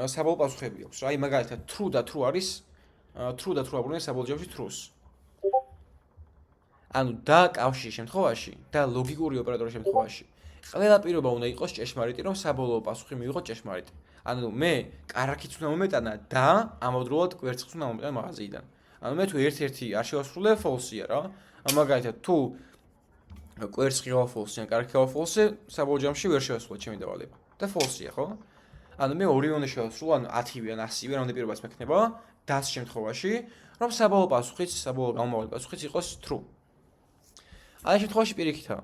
საბოლოო პასუხები აქვს. აი მაგალითად true და true არის true და true აბრუნებს საბოლოო ჯამში truth. ანუ და კავშირის შემთხვევაში და ლოგიკური ოპერატორის შემთხვევაში ყველა პირობა უნდა იყოს ჭეშმარიტი, რომ საბოლოო პასუხი მივიღოთ ჭეშმარიტი. ანუ მე კარაქიც უნდა მომეტანა და ამავდროულად კვერცხს უნდა მომეტანა მაღაზიიდან. ანუ მე თუ ერთ-ერთი არ შევასრულე false-ია რა. მაგალითად თუ კვერცხი გავა false-ი ან კარაქი გავა false-ი, საბოლოო ჯამში ვერ შევასრულე ჩემი დავალება. და false-ია, ხო? ანუ მე ორივე უნდა შევასრულო, ანუ 10-ვე ან 100-ვე რამდენი პირობაც მექნება das შემთხვევაში, რომ საბოლოო პასუხიც, საბოლოო გამომავალი პასუხიც იყოს true. აი შემთხვევაში პირიქითა.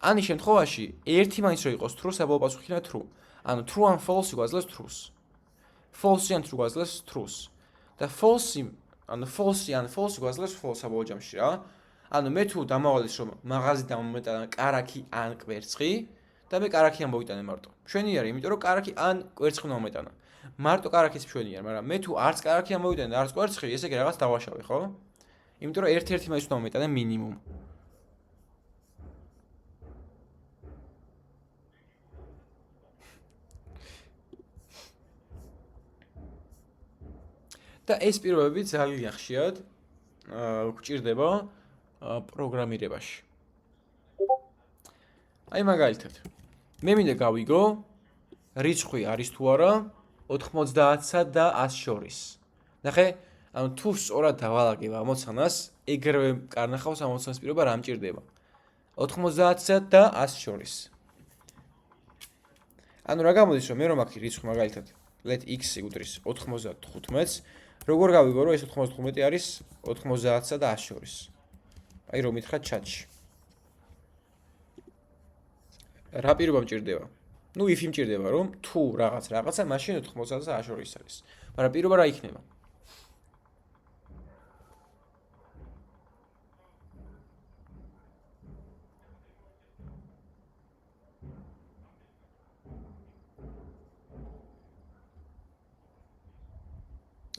ანის შემთხვევაში ერთი მაინც რო იყოს true, საბოლოო პასუხი იქნება true. ანუ true ან false გვაძლევს truth. false ან true გვაძლევს truth. და false ან false გვაძლევს false საბოლოო ჯამში რა. ანუ მე თუ დამავალეს რომ მაღაზიიდან მომეტანა კარაქი ან კვერცხი და მე კარაქი ამოვიტანე მარტო. მშვენიერი, იმიტომ რომ კარაქი ან კვერცხი უნდა მომეტანა. მარტო კარაქიც მშვენიერი, მაგრამ მე თუ არც კარაქი ამოვიტანე და არც კვერცხი, ესე იგი რაღაც დავაშავე, ხო? იმიტომ რომ ერთ-ერთი მაინც უნდა მომეტანე მინიმუმ. და ეს პირობები ძალიან ხშირად გვჭირდება პროგრამირებაში. აი მაგალითად, მე მინდა გავიგო რიცხვი არის თუ არა 90-სა და 100 შორის. ნახე, ანუ თუ სწორად დავალაგებ ამოცანას, ეგრევე კარნახავს ამოცანას პირობა რა მჭირდება. 90-სა და 100 შორის. ანუ რა გამოდის რომ მე რომ აქ რიცხვი მაგალითად let x უდრის 95-ს, როგორ გავიგო რომ ეს 95 არის 90-სა და 100 შორის. აი რომ მითხრა ჩატში. რა პირობა მჭირდება? ნუ if მჭირდება, რომ თუ რაღაცა, მაშინ 90-ზე აშორის არის. მაგრამ პირობა რა იქნება?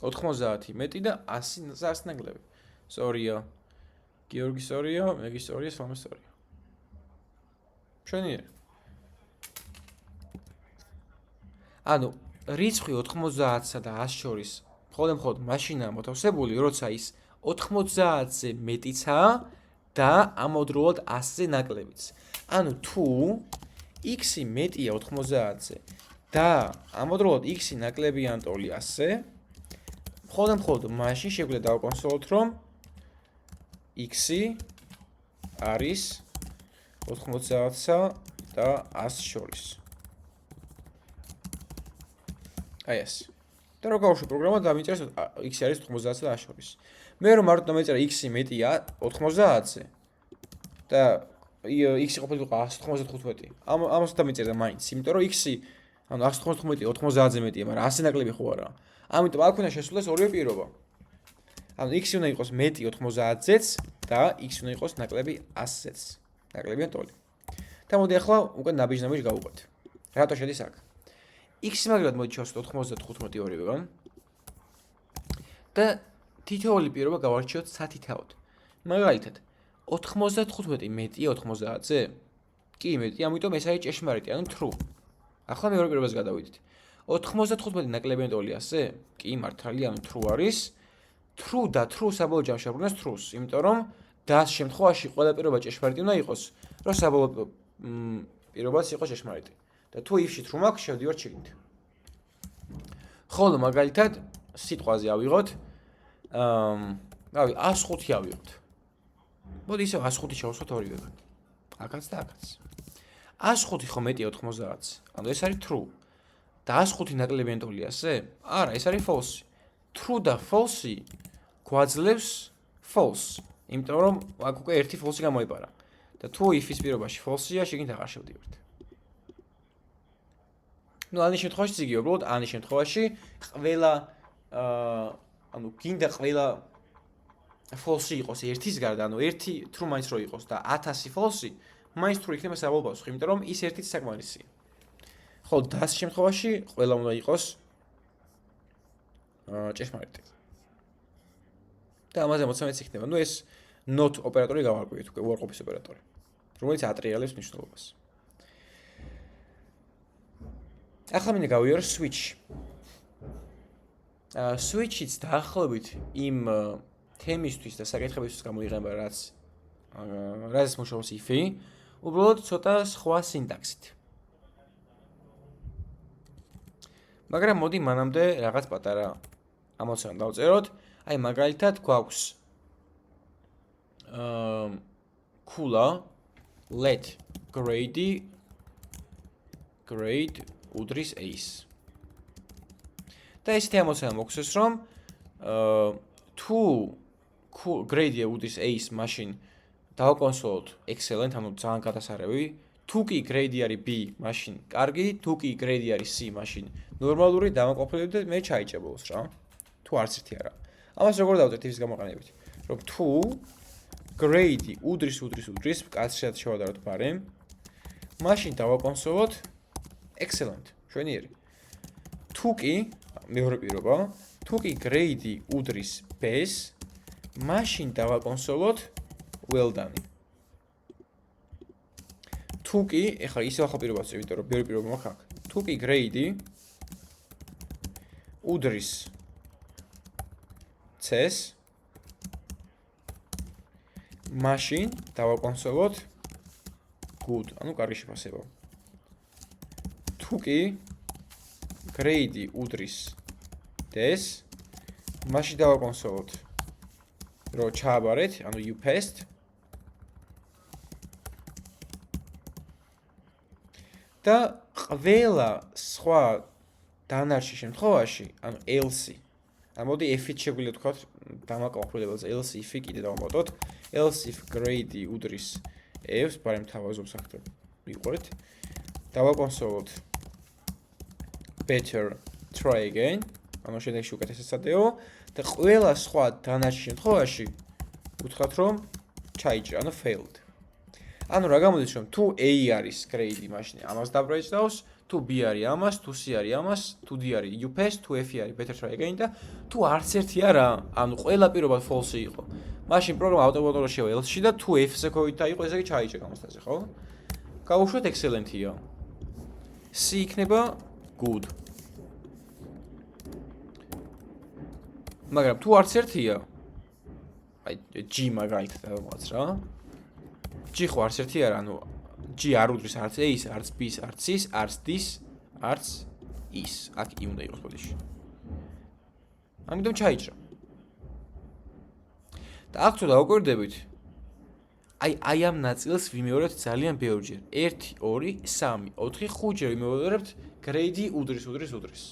ოთხმოცდაათი მეტი და 100 ნაკლები. სწორია. გიორგი სწორია, მეგი სწორია, სლამე სწორია. მშვენიერი. ანუ რიცხვი 90-სა და 100 შორის მხოლოდ მაშინაა მოთავსებული, როცა ის 90-ზე მეტიცაა და ამავდროულად 100-ზე ნაკლებიც. ანუ თუ x-ი მეტია 90-ზე და ამავდროულად x-ი ნაკლებია ან ტოლი 100-ზე, მხოლოდ მაშინ შეგვიძლია დავკონსოლოთ, რომ x-ი არის 90-სა და 100 შორის. აი ეს. და რო გავუშვი პროგრამა დამიწერს x-ი არის 90-სა და 100 შორის. მე რომ მარტო დამეწერა x-ი მეტია 90-ზე და x-ი ყოფილიყო 195. ამას დამეწერა მაინც, იმიტომ რომ x-ი ანუ 195 90-ზე მეტია, მაგრამ 100 ნაკლები ხო არა. ამიტომ აქ უნდა შესრულდეს ორივე პირობა. ანუ x-ი უნდა იყოს მეტი 90-ზეც და x-ი უნდა იყოს ნაკლები 100-ზეც. ნაკლებია ტოლი. და მოდი ახლა უკვე ნაბიჯ გავუყვეთ. რატო შედის აქ? x-ი მაგალითად მოდი შევასრულოთ 95 ორივეგან. და თითოეული პირობა გავარჩიოთ სათითაოდ. მაგალითად 95 მეტია 90-ზე? კი, მეტია, ამიტომ ეს არის ჭეშმარიტი, ანუ true. ახლა მეორე პირობას გადავიდეთ. 95 ნაკლებია ტოლი 100-ზე? კი, მართალია, ანუ true არის. True და true საბოლოო ჯამში აბრუნებს true-ს, იმიტომ რომ das შემთხვევაში ყველა პირობა ჭეშმარიტი უნდა იყოს, რომ საბოლოო პირობაც იყოს ჭეშმარიტი. და თუ if-ში true მაქვს, შევდივართ შიგნით. ხოლო მაგალითად სიტყვაზე ავიღოთ, რავი, 105 ავიღოთ. მოდი ისევ 105 შევსვათ ორივეგან. აქაც და აქაც. 105 ხო მეტია 90-ზე. ანუ ეს არის true. და 105 ნაკლებია ტოლი 100-ზე? არა, ეს არის false. True და false გვაძლევს false. იმიტომ რომ აქ უკვე ერთი false გამოიპარა. და თუ if-ის პირობაში false-ია, შეგინთ აღარ შევდივართ. ნუ ანის შემთხვევაში ზიგი, უბრალოდ ანის შემთხვევაში ყველა ანუ გინდა ყველა false იყოს ერთის გარდა, ანუ ერთი true მაინც რო იყოს და 1000 false, მაინც true იქნება საბოლოო პასუხი, იმიტომ რომ ის ერთიც საკმარისია. ხოლო das შემთხვევაში ყველა უნდა იყოს ჭეშმარიტი. და ამაზე მოცემაც იქნება. ნუ ეს not ოპერატორი გავარკვიეთ უკვე, უარყოფის ოპერატორი, რომელიც ატრიალებს მნიშვნელობას. ახლა მინდა გავიარო switch. Switch-იც დაახლოებით იმ თემისთვის და საკითხებისთვის გამოიყენება, რაც მუშაობს if-ი, უბრალოდ ცოტა სხვა სინტაქსით. მაგრამ მოდი მანამდე რაღაც პატარა ამოცანა დავწეროთ. აი მაგალითად გვაქვს ქულა let grade უდრის a-ს. და ესეთი ამოცანა მოგვცეს, რომ თუ grade-ია უდრის a-ს, მაშინ დავაკონსოლოთ excellent, ანუ ძალიან გადასარევი. თუ კი grade არის b, მაშინ კარგი, თუ კი grade არის c, მაშინ ნორმალური დამაკმაყოფილებით და მე ჩაიჭებულოს რა. თუ არც ერთი არა. ამას როგორ დავწერთ ის გამოყენებით, რომ თუ grade უდრის, კაცრად შევადაროთ ბარემ, მაშინ დავაკონსოლოთ excellent, შვენიერი. თუ კი მეორე პირობა, თუ კი grade უდრის b-ს, მაშინ დავაკონსოლოთ well done. თუ კი, ეხლა ისევ ახალ პირობას ვწევ, იმიტომ რომ მეორე პირობა მაქვს აქ. თუ კი grade უდრის c-ს, მაშინ დავაკონსოლოთ good, ანუ კარგი შეფასება. თუ კი grade უდრის d-ს, მაშინ დავაკონსოლოთ რომ ჩააბარეთ, ანუ you passed. და ყველა სხვა დანარჩი შემთხვევაში, ანუ else. მოდი if-ით შეგვიძლია ვთქვათ დამაკმაყოფილებელზე else if-ი კიდე დავამატოთ. Else if grade უდრის f-ს, ბარემ თავაზობს აქ ვიყურეთ. დავაკონსოლოთ better try again. ანუ შემდეგში უკეთესადეო და ყველა სხვა დანარჩენ შემთხვევაში უთხრათ რომ ჩაიჭრა, ანუ failed. ანუ რა გამოდის რომ თუ A არის grade მაშინ ამას დაბრეჭდავს, თუ B არის ამას, თუ C არის ამას, თუ D არის UPS, თუ F არის better try again და თუ არც ერთი არა, ანუ ყველა პირობა false იყო. მაშინ პროგრამა ავტომატურად შევა else-ში და თუ F-ზე ქოვით დაიყო, ესე იგი ჩაიჭრა გამოსტაზე, ხო? გავუშვათ excellent-ია. C იქნება good. მაგრამ თუ არც ერთია, აი G მაგალითად რაღაც რა. G ხო არც ერთი არა, ანუ G არ უდრის არც A-ს, არც B-ს, არც C-ს, არც D-ს, არც E-ს. აქ I უნდა იყოს ბოდიში. ამიტომ ჩაიჭრა. და აქ თუ დავაკვირდებით, აი ამ ნაწილს ვიმეორებთ ძალიან ბევრჯერ. 1, 2, 3, 4, 5 ჯერ ვიმეორებთ grade უდრის.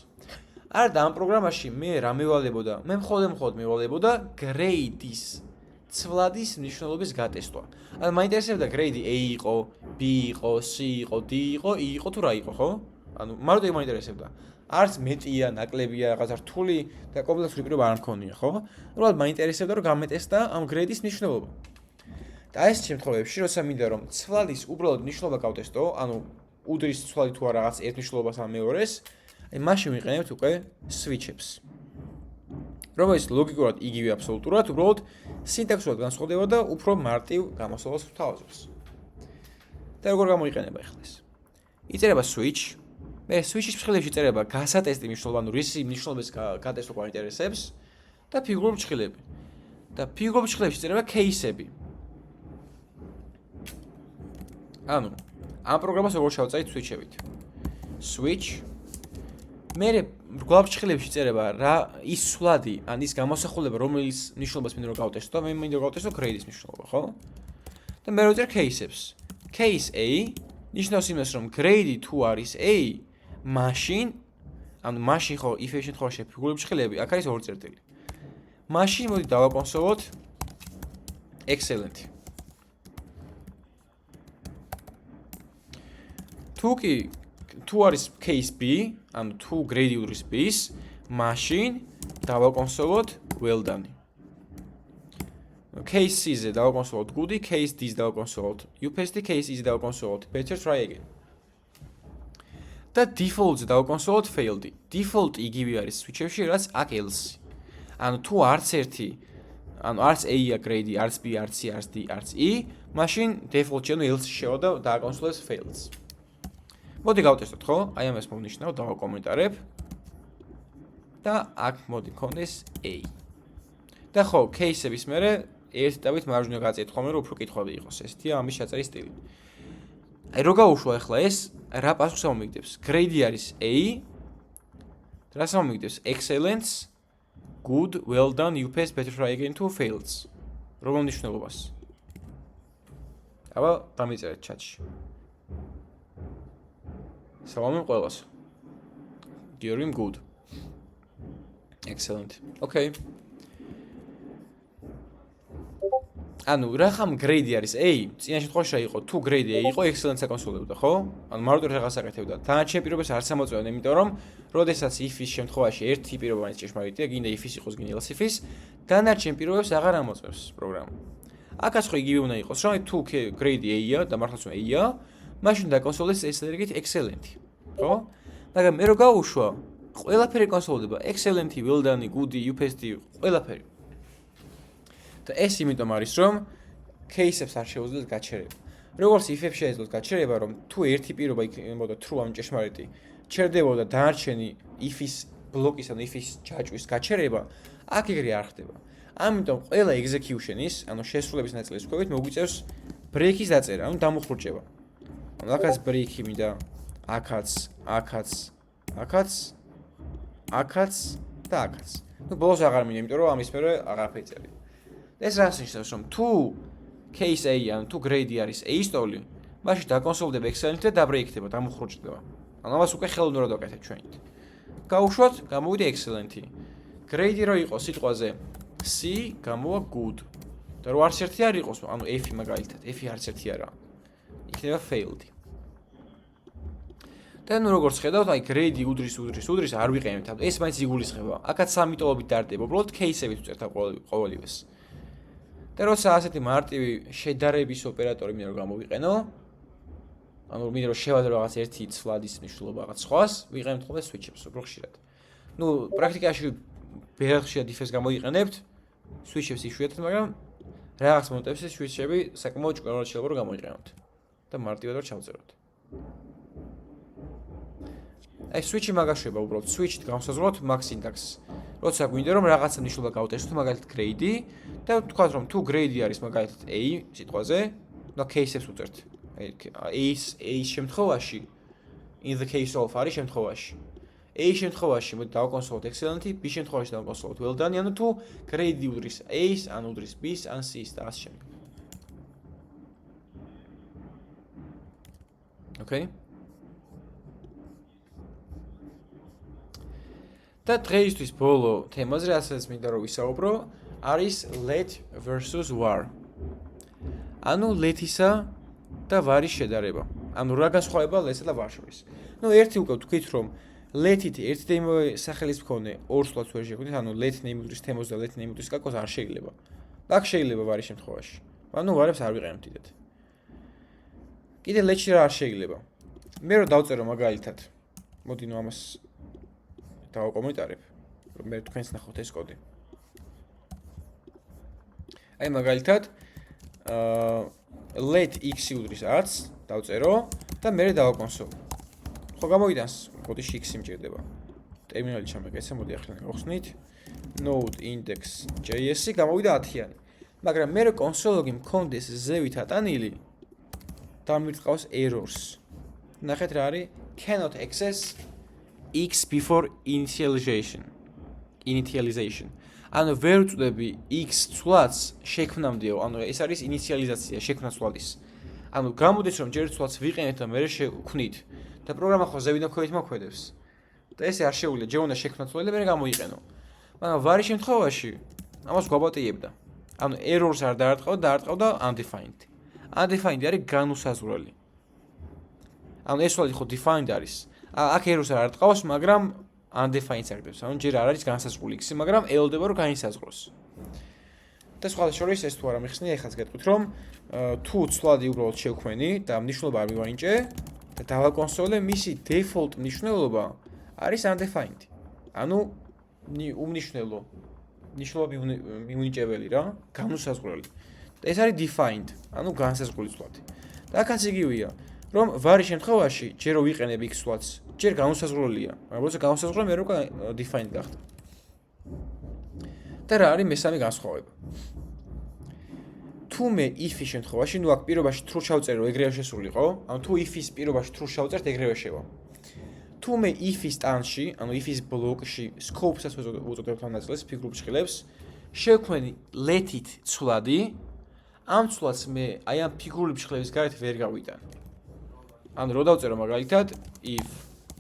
არა და ამ პროგრამაში მე რა მევალებოდა? მე მხოლოდ მევალებოდა grade-ის ცვლადის მნიშვნელობის გატესტვა. ანუ მაინტერესებდა grade A იყო, B იყო, C იყო, D იყო, E იყო თუ რა იყო, ხო? ანუ მარადო მაინტერესებდა. არც მეტია, ნაკლებია, რაღაცა რთული და კომპლექსური პირობა არ მქონია, ხო? უბრალოდ მაინტერესებდა რომ გამეტესტა ამ grade-ის მნიშვნელობა. და ეს შემთხვევებში, როცა მინდა რომ ცვლადის უბრალოდ მნიშვნელობა გავტესტო, ანუ უდრის ცვლადი თუ არა რაღაც ერთ მნიშვნელობას ან მეორეს, აი მაშინ ვიყენებთ უკვე switch-ებს. რომელიც ლოგიკურად იგივე აბსოლუტურად, უბრალოდ სინტაქსურად განსხვავდება და უფრო მარტივ გამოსავალს გვთავაზობს. და როგორ გამოიყენება ახლა ეს? იწერება switch, მე switch-ის ფრხილებში იწერება გასატესტი მნიშვნელობა, ანუ რისი მნიშვნელობის გატესტვა გვაინტერესებს და ფიგურული ფრხილები. და ფიგურული ფრხილებში იწერება case-ები. ანუ ამ პროგრამას როგორ შევწერთ switch-ებით? Switch მე რგოლ ფრხილებში იწერება რა ის სვლადი, ან ის გამოსახულება, რომელიც მნიშვნელობას მინდა რომ გავტესტო, მე მინდა რომ გავტესტო grade-ის მნიშვნელობა, ხო? და მე ვიძერ case-ებს. Case A ნიშნავს იმას, რომ grade თუ არის A, მაშინ, ანუ მაშინ ხო if-ის შემთხვევაში ფიგურული ფრხილები, აქ არის 2 წერტილი. მაშინ მოდი დავაკონსოლოთ excellent. თუ არის case B, ანუ თუ grade უდრის B-ს, მაშინ დავაკონსოლოთ well done. Case C-ზე დავაკონსოლოთ good, case D-ზე დავაკონსოლოთ UPS, case E-ზე დავაკონსოლოთ better try again. და default-ზე დავაკონსოლოთ failed. Default იგივე არის switch-ებში, რაც აქ else. ანუ თუ არც ერთი, ანუ არც A-ია grade, არც B, არც C, არც D, არც E, მაშინ default-ში ანუ else შევა და დააკონსოლოს fails. მოდი გავტესტოთ, ხო? აი ამას მოვნიშნავ, დავაკომენტარებ. და აქ მოდი მქონდეს A. და ხო, case-ების მერე ერთ დავით მარჯვნივ გაწიეთ ხოლმე, რომ უფრო კითხვები იყოს. ესეთი ამის ჩაწერის სტილი. აი რო გავუშვა ახლა ეს, რა პასუხს ამომიგდებს? Grade არის A. რას ამომიგდებს? Excellence, good, well done, UPS, better try again to fails. როგორ მნიშვნელობას? აბა, დამიწერეთ ჩატში. Салам ყველას. During good. Excellent. Okay. ანუ რა ხამ grade არის A, წინა შემთხვევაში იყო თუ grade A იყო excellent-ს აკონსოლდებოდა, ხო? ანუ მარადო რაღაც აკეთებდა. დანარჩენ პირობებს არც ამოწევენ, იმიტომ რომ როდესაც if-ის შემთხვევაში ერთი პირობა მაინც ჭეშმარიტია, გინდა if-ის იყოს, გინდა else if-ის, დანარჩენ პირობებს აღარ ამოწევს პროგრამა. აქაც ხო იგივე უნდა იყოს, რომ თუ grade A-ია და მართლაც A-ია, მაშინ დაკონსოლდეს ეს excellent. ხო? მაგრამ მე რო გავუშვა, ყველაფერი კონსოლდება, excellent, well done, good, UPS, ყველაფერი. და ეს იმიტომ არის, რომ case-ებს არ შეუძლიათ გაჩერება. როგორც if-ებს შეეძლოთ გაჩერება, რომ თუ ერთი პირობა იქნებოდა true ან ჭეშმარიტი, ჩერდებოდა დანარჩენი if-ის ბლოკის ან if-ის ჩაჭვის გაჩერება, აქ ეგრე არ ხდება. ამიტომ ყველა execution-ის, ანუ შესრულების ნაწილის ქვევით მოგვიწევს break-ის დაწერა, ანუ დამუხრუჭება. ანუ აქაც break-ი მინდა, აქაც და აქაც. ნუ ბოლოს აღარ მინდა, იმიტომ რომ ამის მერე აღარაფერი წერია. ეს რას ნიშნავს, რომ თუ case A ან თუ grade არის A-ის ტოლი, მაშინ დაკონსოლდება excellent და დაბრეიქდება, დამუხრუჭდება. ანუ ამას უკვე ხელოვნურად ვაკეთებ ჩვენით. გავუშვათ, გამოვიდა excellent. Grade რო იყოს სიტყვაზე C, გამოვა good. და რო არც ერთი არ იყოს, ანუ F-ი მაგალითად, F-ი არც ერთი არა. იქნება failed. და ნუ როგორც ხედავთ, აი grade უდრის არ ვიყენებთ. ეს მაინც იგულისხმება. აქაც სამი ტოლობით დარდება, უბრალოდ кейსებით უწერთ ყოველივეს. და როცა ასეთი მარტივი შედარების ოპერატორი მინდა რომ გამოვიყენო, ანუ მინდა რომ შევადრო რაღაც ერთი ცვლის მნიშვნელობა რაღაც სხვას, ვიყენებთ ხოლმე switch-ებს უფრო ხშირად. ნუ პრაქტიკაში ბევრ ხშირად if-ს გამოიყენებთ, switch-ებს იშვიათად, მაგრამ რაღაც მომენტებში switch-ები საკმაოდ ჭკვიანურად შეიძლება რომ გამოიყენოთ და მარტივად რომ ჩავწეროთ. აი switch-ი მაგაშვება უბრალოდ switch-ით განსაზღვროთ max syntax-ს. როცა გვინდა რომ რაღაცა მნიშვნელობა გავუტესოთ, მაგალითად grade და ვთქვათ რომ თუ grade არის მაგალითად a სიტყვაზე, და case-ებს უწერთ. აი a-ის შემთხვევაში in the case of არის შემთხვევაში. a-ის შემთხვევაში მოდი დავაკონსოლოთ excellent-ი, b-ის შემთხვევაში დავაკონსოლოთ well done-ი, ანუ თუ grade უდრის a-ის, ან უდრის b-ის, ან c-ის და ასე შემდეგ. Okay? და დღეისთვის ბოლო თემაზე, რასაც მინდა რომ ვისაუბრო, არის let versus var. ანუ let-ისა და var-ის შედარება. ანუ რა განსხვავება let-სა და var შორის. ნუ ერთი უკვე ვთქვით რომ let-ით ერთი და იმავე სახელის მქონე ორ სლოტს ვერ შეგვიძლია, ანუ let name უდრის თემოს და let name უდრის კაკოს არ შეიძლება. აქ შეიძლება var-ის შემთხვევაში. ანუ var-ებს არ ვიყენებთ დიდად. კიდე let-ში რა არ შეიძლება. მე რო დავწერო მაგალითად. მოდი ნუ ამას დავაკომენტარებ, რომ მე თქვენს ნახოთ ეს კოდი. აი მაგალითად let x უდრის 10 დავწერო და მე დავაკონსოლო. ხო გამოვიდანს კოდიში x იმჭირდება. ტერმინალი ჩამეკეცე, მოდი ახლა გავხსნით. node index.js გამოვიდა 10-იანი. მაგრამ მე კონსოლოგი მქონდეს ზევით ატანილი და მირწყავს errors. ნახეთ რა არის cannot access x before initialization. ანუ ვერ ვწდები x ცვლადს შექმნამდეო, ანუ ეს არის ინიციალიზაცია, შექმნა ცვლადის. ანუ გამოდის რომ ჯერ ცვლადს ვიყენეთ და მერე შევქმნით და პროგრამა ხო ზევიდან ქვევით მოქმედებს. და ესე არ შეუძლია, ჯერ უნდა შექმნა ცვლადი და მერე გამოიყენო. მაგრამ var-ის შემთხვევაში ამას გვაბატიებდა. ანუ errors არ დაარტყავდა undefined. Undefined არის განუსაზღვრელი. ანუ ეს ცვლადი ხო defined არის. აქ errors არ არტყავს, მაგრამ undefined საკეთებს. ანუ ჯერ არ არის განსაზღვრული x, მაგრამ ელოდება რომ განისაზღვროს. და სხვა შორის ეს თუ არა მიხსნი, ეხლაც გეტყვით რომ თუ ცვლადი უბრალოდ შევქმენი და მნიშვნელობა არ მივანიჭე და დავაკონსოლე, მისი default მნიშვნელობა არის undefined. ანუ უმნიშვნელო მნიშვნელობა მიუნიჭებელი რა, განუსაზღვრელი. და ეს არის defined, ანუ განსაზღვრული ცვლადი. და აქაც იგივეა, რომ var-ის შემთხვევაში ჯერ რომ ვიყენებ x ცვლადს, ჯერ განუსაზღვრელია, მაგრამ როცა განუსაზღვრელი მე რო defined გახდა. და რა არის მესამე განსხვავება? თუ მე if-ის შემთხვევაში, ნუ აქ პირობაში true ჩავწერო, ეგრევე შესულიყო, ანუ თუ if-ის პირობაში true ჩავწერთ, ეგრევე შევა. თუ მე if-ის ტანში, ანუ if-ის ბლოკში scope-საც უწოდებთ ამ ნაწილს, ფიგურულ ბრწყილებს, შევქმენი let-ით ცვლადი, ამ ცვლადს მე აი ამ ფიგურული ბრწყილების გარეთ ვერ გავიტან. ანუ რო დავწერო მაგალითად if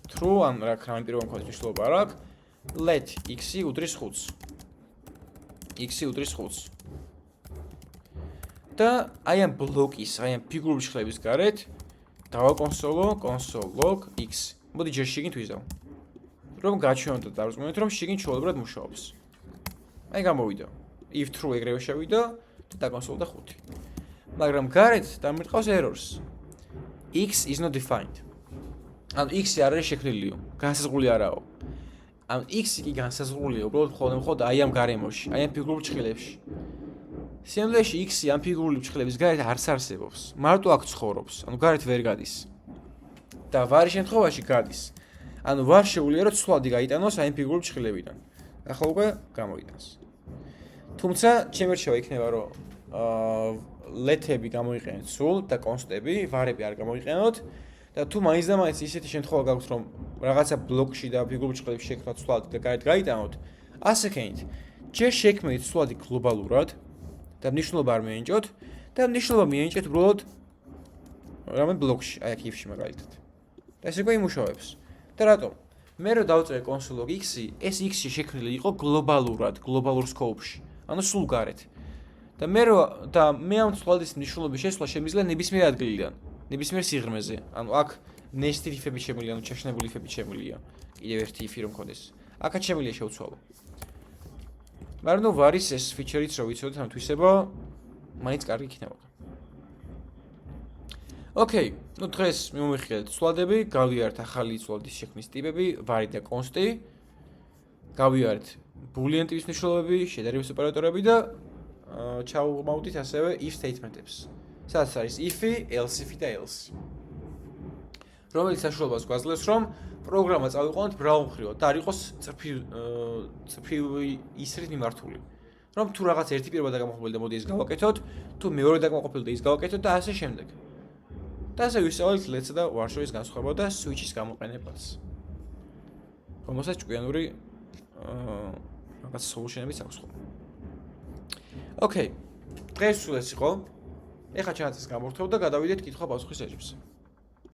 true, ან რა ქრა იმ პირველ მქონდეს მნიშვნელობა არ აქვს, let x უდრის 5-ს. x უდრის 5-ს. და აი ამ ბლოკის, აი ამ ფიგურული ბრწყილების გარეთ დავაკონსოლო console log x. მოდი ჯერ შიგნით ვიზავ. რომ გაჩვენოთ და დავწმუნდეთ, რომ შიგნით ჩვეულებრივად მუშაობს. აი გამოვიდა. if true ეგრევე შევიდა და დაკონსოლდა 5. მაგრამ გარეთ დამირყავს errors. x is not defined. ანუ x არ არის შექმნილიო, განსაზღვრული არაო. ანუ x კი განსაზღვრულია, უბრალოდ მხოლოდ აი ამ გარემოში, აი ამ ფიგურულ ბრწყილებში. სინამდვილეში x ამ ფიგურული ბრწყილების გარეთ არც არსებობს. მარტო აქ ცხოვრობს, ანუ გარეთ ვერ გადის. და var-ის შემთხვევაში გადის. ანუ var შეუძლია რომ ცვლადი გაიტანოს აი ამ ფიგურულ ბრწყილებიდან. ახლა უკვე გამოვიდანს. თუმცა ჩემი რჩევა იქნება რომ let-ები გამოიყენეთ სულ და const-ები, var-ები არ გამოიყენოთ და თუ მაინც და მაინც ისეთი შემთხვევა გაქვთ რომ რაღაცა ბლოკში და ფიგურულ ბრწყილებში შექმნათ ცვლადი და გარეთ გაიტანოთ, ასე ქენით. ჯერ შექმნით ცვლადი გლობალურად და მნიშვნელობა არ მიენიჭოთ და მნიშვნელობა მიენიჭეთ უბრალოდ რამე ბლოკში, აი აქ if-ში მაგალითად. და ეს უკვე იმუშავებს. და რატომ? მე რო დავწერე console log x-ი, ეს x-ი შექმნილი იყო გლობალურად, გლობალურ scope-ში, ანუ სულ გარეთ. და მე ამ ცვლადის მნიშვნელობის შესვლა შემიძლია ნებისმიერ ადგილიდან, ნებისმიერ სიღრმეზე. ანუ აქ nested if-ები შემიძლია, ანუ ჩაშნებული if-ები შემიძლია. კიდევ ერთი if-ი რომ მქონდეს. აქაც შემიძლია შევცვალო. მაგრამ ნუ ვარის ეს ფიჩერიც რო ვიცოდეთ ამ თვისება, მაინც კარგი იქნებოდა. ოკეი, ნუ დღეს მიმოვიხილეთ ცვლადები, გავიარეთ ახალი ცვლადის შექმნის ტიპები, ვარი და კონსტი. გავიარეთ ბულიან ტიპის მნიშვნელობები, შედარების ოპერატორები და ჩავმოვდით ასევე if statement-ებს. სადაც არის if-ი, else-if და else. რომელიც საშუალებას გვაძლევს, რომ პროგრამა წავიყვანოთ მრავალმხრივად და არ იყოს წრფივი ისრით მიმართული. რომ თუ რაღაც ერთი პირობა დაკმაყოფილი და მოდი ის გავაკეთოთ, თუ მეორე დაკმაყოფილი და ის გავაკეთოთ და ასე შემდეგ. და ასე ვისწავლეთ let's და ვარშავის განსხვავება და switch-ის გამოყენებას. რომელსაც ჭკვიანური რაღაც solution-ებიც აქვს ხოლმე. ოკეი. დღეს სულ ეს იყო. ეხლა ჩანაწერს გამორთევ და გადავიდეთ კითხვა-პასუხის რეჟიმზე.